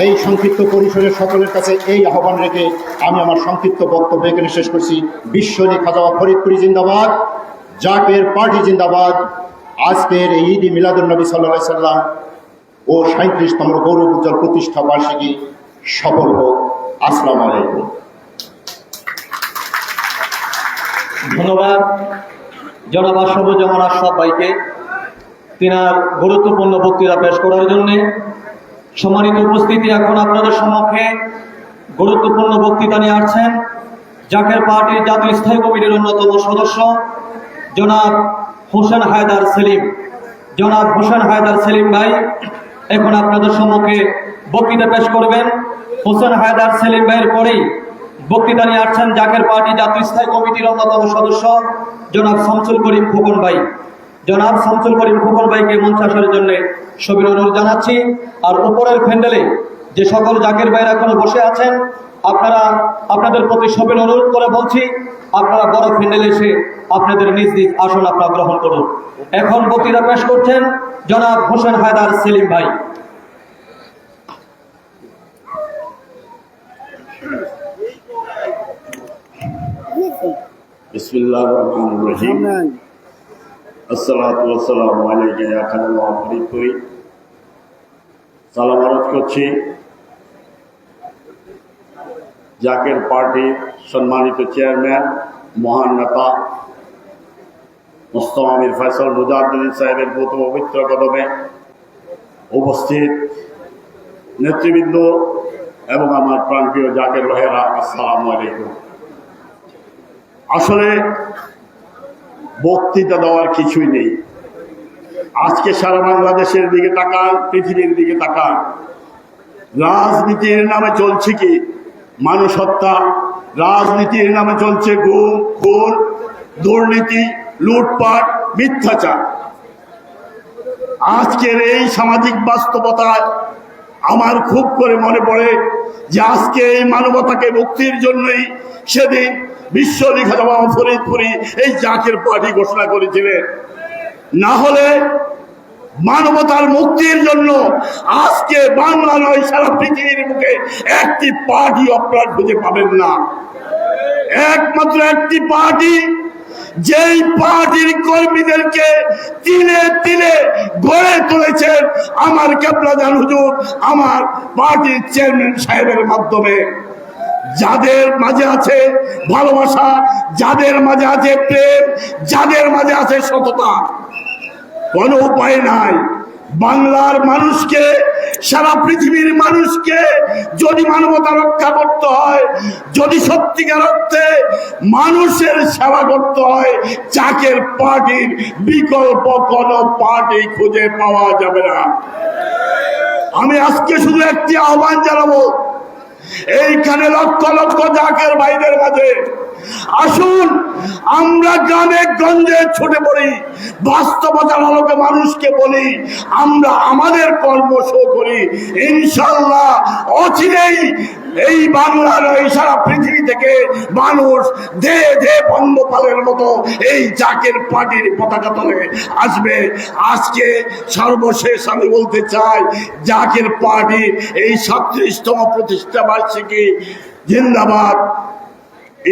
এই সংক্ষিপ্ত পরিসরে সকলের কাছে এই আহ্বান রেখে আমি আমার সংক্ষিপ্ত বক্তব্য এখানে শেষ করছি। বিশ্বলিক খাজা ফরিদপুরি জিন্দাবাদ, জাকের পার্টি জিন্দাবাদ। আজকের এই ঈদ মিলাদুন্নবী সাল্লাল্লাহু আলাইহি সাল্লাম ও 37তম গৌরব উজ্জ্বল প্রতিষ্ঠা বার্ষিকী সফল হোক। আসসালামু আলাইকুম। ধন্যবাদ জনাব আশরাফুজ্জামান আশরাফ ভাইকে তিনার গুরুত্বপূর্ণ বক্তৃতা পেশ করার জন্য। সম্মানিত উপস্থিতি, এখন আপনাদের সম্মুখে গুরুত্বপূর্ণ বক্তৃতা নিয়ে আসছেন জাকের পার্টির জাতীয় স্থায়ী কমিটির অন্যতম সদস্য জনাব হোসেন হায়দার সেলিম। জনাব হোসেন হায়দার সেলিম ভাই এখন আপনাদের সম্মুখে বক্তৃতা পেশ করবেন। হোসেন হায়দার সেলিম ভাইয়ের পরেই বক্তৃতা নিয়ে আসছেন জাকের পার্টি জাতীয় স্থায়ী কমিটির অন্যতম সদস্য জনাব শামসুল করিম খোকন ভাই। জনাব শামসুল করিম খোকন ভাইকে মঞ্চে আসার জন্য সবিনয় অনুরোধ জানাচ্ছি। আর উপরের প্যান্ডেলে যে সকল জাকির ভাইরা এখনো বসে আছেন, আপনাদের প্রতি সবিনয় অনুরোধ করে বলছি, আপনারা বড় প্যান্ডেলে এসে আপনাদের নিজ নিজ আসন আপনারা গ্রহণ করুন। এখন বক্তৃতা পেশ করছেন জনাব হোসেন হায়দার সেলিম ভাই। বিসমিল্লাহির রহমানির রহিম। আসসালাতু ওয়াসসালামু আলাইকা ইয়া খালিলুল্লাহ ফরিদপুরি। সালাম আরজ করছি জাকের পার্টির সম্মানিত চেয়ারম্যান, মহান নেতা মোস্তফা আমির ফয়সাল মুজাহিদ্দিন সাহেবের ব্রত পবিত্র কদমে উপস্থিত নেতৃবৃন্দ এবং আমার প্রাণপ্রিয় জাকের ভাইয়েরা, আসসালামু আলাইকুম। আসলে বক্তৃতা দেওয়ার কিছুই নেই। আজকে সারা বাংলাদেশের দিকে তাকান, পৃথিবীর দিকে তাকান, রাজনীতির নামে চলছে কি মানুষ হত্যা, রাজনীতির নামে চলছে গুম, খুন, দুর্নীতি, লুটপাট, মিথ্যাচার। আজকের এই সামাজিক বাস্তবতায় আমার খুব করে মনে পড়ে যে আজকে এই মানবতাকে মুক্তির জন্যই সেদিন বিশ্ব লিখাজমা ফরিদপুরি এই জাকের পার্টি ঘোষণা করেছিলেন। না হলে মানবতার মুক্তির জন্য আজকে বাংলা নয় সারা পৃথিবীর মুখে একটি পার্টি আপনারা খুঁজে পাবেন না। একমাত্র একটি পার্টি, যেই পার্টির কর্মীদেরকে তিলে তিলে গড়ে তুলেছেন আমার কেবলাজান হুজুর, আমার পার্টির চেয়ারম্যান সাহেবের মাধ্যমে। যাদের মাঝে আছে ভালোবাসা, যাদের মাঝে আছে প্রেম, যাদের মাঝে আছে সততা, কোনো উপায় নাই। বাংলার মানুষকে, সারা পৃথিবীর মানুষকে যদি মানবতা রক্ষা করতে হয়, যদি সত্যিকার অর্থে মানুষের সেবা করতে হয়, জাকের পার্টির বিকল্প কোনো পার্টি খুঁজে পাওয়া যাবে না। আমি আজকে শুধু একটি আহ্বান জানাবো এইখানে লক্ষ লক্ষ জাকের ভাইদের মাঝে, আসুন আমরা গ্রামে গঞ্জে ছুটে পড়ি, বাস্তবতার আলোকে মানুষকে বলি, আমরা আমাদের কর্ম শো করি। ইনশাল্লাহ অচিরেই এই বাংলার এই সারা পৃথিবী থেকে মানুষ ধে ধে পঙ্গপালের মতো এই জাকের পার্টির পতাকা তলে আসবে। আজকে সর্বশেষ আমি বলতে চাই, জাকের পার্টি এই 37তম প্রতিষ্ঠা বার্ষিকী জিন্দাবাদ,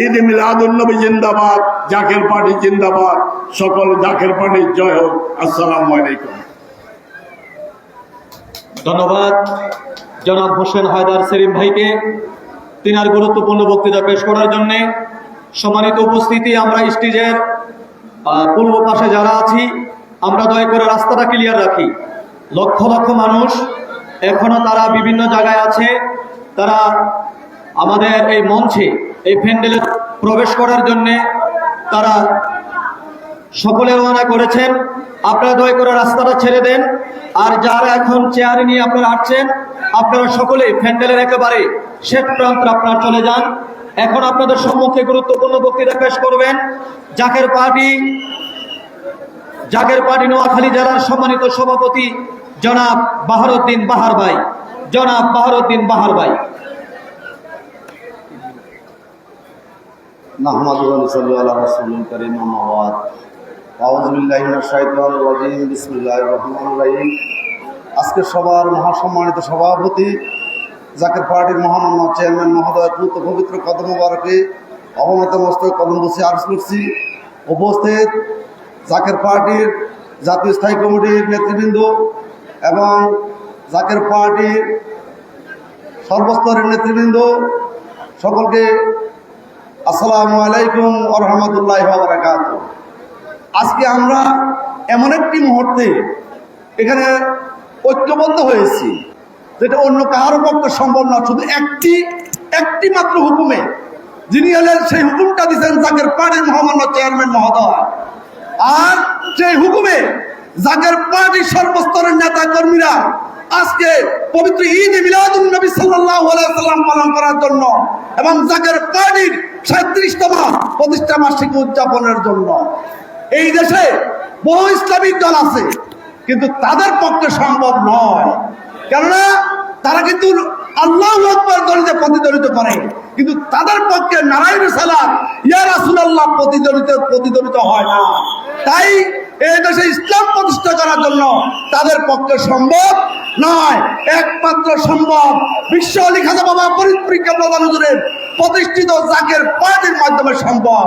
ঈদ মিলাদুন্নবী জিন্দাবাদ, জাকের পার্টি জিন্দাবাদ। সকল জাকের পার্টির জয় হোক। আসসালামু আলাইকুম। ধন্যবাদ জনাব হোসেন হায়দার সেলিম ভাইকে তিনার গুরুত্বপূর্ণ বক্তৃতা পেশ করার জন্য। সম্মানিত উপস্থিতি, আমরা স্টেজের পূর্ব পাশে যারা আছি, আমরা দয়া করে রাস্তাটা ক্লিয়ার রাখি। লক্ষ লক্ষ মানুষ এখনো তারা বিভিন্ন জায়গায় আছে, তারা আমাদের এই মঞ্চে এই প্যান্ডেলে প্রবেশ করার জন্য তারা সকলে রওনা করেছেন। আপনারা দয়া করে রাস্তাটা ছেড়ে দেন। আর যারা এখন চেয়ারে নিয়ে আপনারা আসছেন, আপনারা সকলে প্যান্ডেলের একেবারে শেষ প্রান্তে আপনারা চলে যান। এখন আপনাদের সম্মুখে গুরুত্বপূর্ণ বক্তৃতা পেশ করবেন জাকের পার্টি নোয়াখালী জেলার সম্মানিত সভাপতি জনাব বাহারউদ্দিন বাহার ভাই। জনাব বাহারউদ্দিন বাহার ভাই। নাহমাদুহু ওয়া নুসাল্লি আলা রাসূলিল কারীম, আম্মা বা'দ। আউযু বিল্লাহি মিনাশ শাইতানির রাজীম, বিসমিল্লাহির রহমানির রহিম। আজকে সবার মহাসম্মানিত সভাপতি জাকের পার্টির মহামান্য চেয়ারম্যান মহোদয় পুত্র পবিত্র কদম মোবারকে অবনত মস্তক কদম বসে আরজ করছি। উপস্থিত জাকের পার্টির জাতীয় স্থায়ী কমিটির নেতৃবৃন্দ এবং জাকের পার্টির সর্বস্তরের নেতৃবৃন্দ, সকলকে আসসালামু আলাইকুম ওয়া রাহমাতুল্লাহি ওয়া বারাকাতুহু। আজকে আমরা এমন একটি মুহূর্তে এখানে ঐক্যবদ্ধ হয়েছি যেটা অন্য কারোর পক্ষে সম্ভব না। শুধু একটি মাত্র হুকুমে, যিনি হলেন সেই হুকুমটা দিচ্ছেন জাকের পার্টির মহামান্য চেয়ারম্যান মহোদয়। আর সেই হুকুমে জাকের পার্টির সর্বস্তরের নেতা কর্মীরা আজকে পবিত্র ঈদ মিলাদুন্নবী সাল্লাল্লাহু আলাইহি ওয়াসাল্লাম পালন করার জন্য এবং জাকের পার্টির 37তম প্রতিষ্ঠা বার্ষিকী উদযাপনের জন্য এই দেশে বহু ইসলামিক দল আছে, কিন্তু তাদের পক্ষে সম্ভব নয়। কেননা তারা কিন্তু আল্লাহু আকবার দলিতে প্রতিদ্বন্দ্বিত করে, কিন্তু তাদের পক্ষে নারায়ণ সালাত ইয়া রাসূলুল্লাহ প্রতিদ্বন্দ্বিত হয় না। তাই এই দেশে ইসলাম প্রতিষ্ঠা করার জন্য তাদের পক্ষে সম্ভব নয়। একমাত্র সম্ভব বিশ্ব আলী খাজা বাবা ফরিদপুর কেবলা হুজুরের প্রতিষ্ঠিত জাকের পার্টির মাধ্যমে সম্ভব।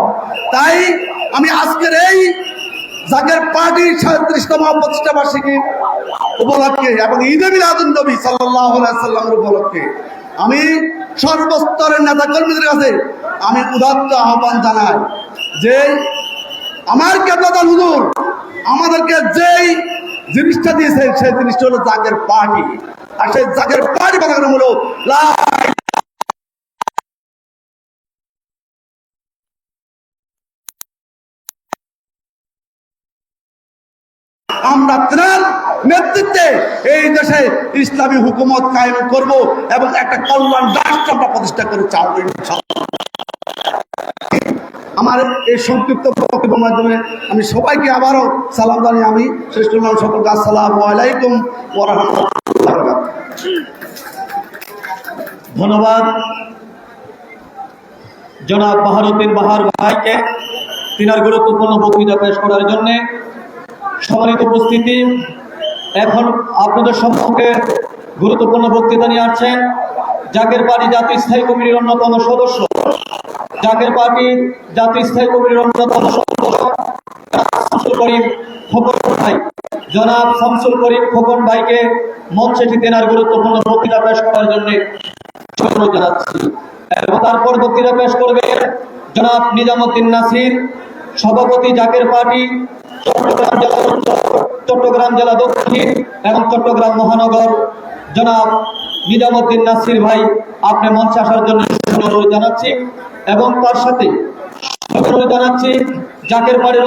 তাই আমি আজকের এই জাকের পার্টির 37তম প্রতিষ্ঠা বার্ষিকী উপলক্ষে এবং ঈদে মিলাদুন নবী সাল্লাল্লাহু আলাইহি সাল্লামের উপলক্ষে আমি সর্বস্তরের নেতা কর্মীদের কাছে আমি উদাত্ত আহ্বান জানাই যে আমার কেবলা হুজুর আমাদেরকে যেই জিনিসটা দিয়েছেন সেই জিনিসটা হলো জাকের পার্টি। আর সেই জাকের পার্টি কথা হলো আমরা তার নেতৃত্বে এই দেশে ইসলামী হুকুমত কায়েম করব এবং একটা কল্যাণ রাষ্ট্র আমরা প্রতিষ্ঠা করে চাও। আমার এই সংক্ষিপ্ত বক্তব্যের মাধ্যমে আমি সবাইকে আবারও সালাম জানিয়ে আমি শ্রেষ্ঠ নাম সকলকে আসসালামু আলাইকুম ওয়া রাহমাতুল্লাহ। ধন্যবাদ জনাব বাহারুদ্দিন বাহার ভাইকে তিনার গুরুত্বপূর্ণ বক্তৃতা পেশ করার জন্য। সম্মানিত উপস্থিতি, এখন আপনাদের সম্মুখে গুরুত্বপূর্ণ বক্তৃতা নিয়ে আসছেন জাকের পার্টি জাতীয় স্থায়ী কমিটির অন্যতম সদস্য, জাকের পার্টি জাতীয় স্থায়ী কমিটির অন্যতম সদস্য শামসুল করিম খোকন ভাই। জনাব শামসুল করিম খোকন ভাইকে মঞ্চে তেনার গুরুত্বপূর্ণ বক্তৃতা পেশ করার জন্য অনুরোধ জানাচ্ছি। এবং তারপর বক্তৃতা পেশ করবে জনাব নিজামুদ্দিন নাসির, সভাপতি জাকের পার্টি চট্টগ্রাম জেলা দক্ষিণ এবং চট্টগ্রাম মহানগর। জনাব নিজামুদ্দিন নাসির ভাই, আপনি মঞ্চে আসার জন্য অনুরোধ জানাচ্ছি। এবং তার সাথে অনুরোধ জানাচ্ছি জাকের পার্টির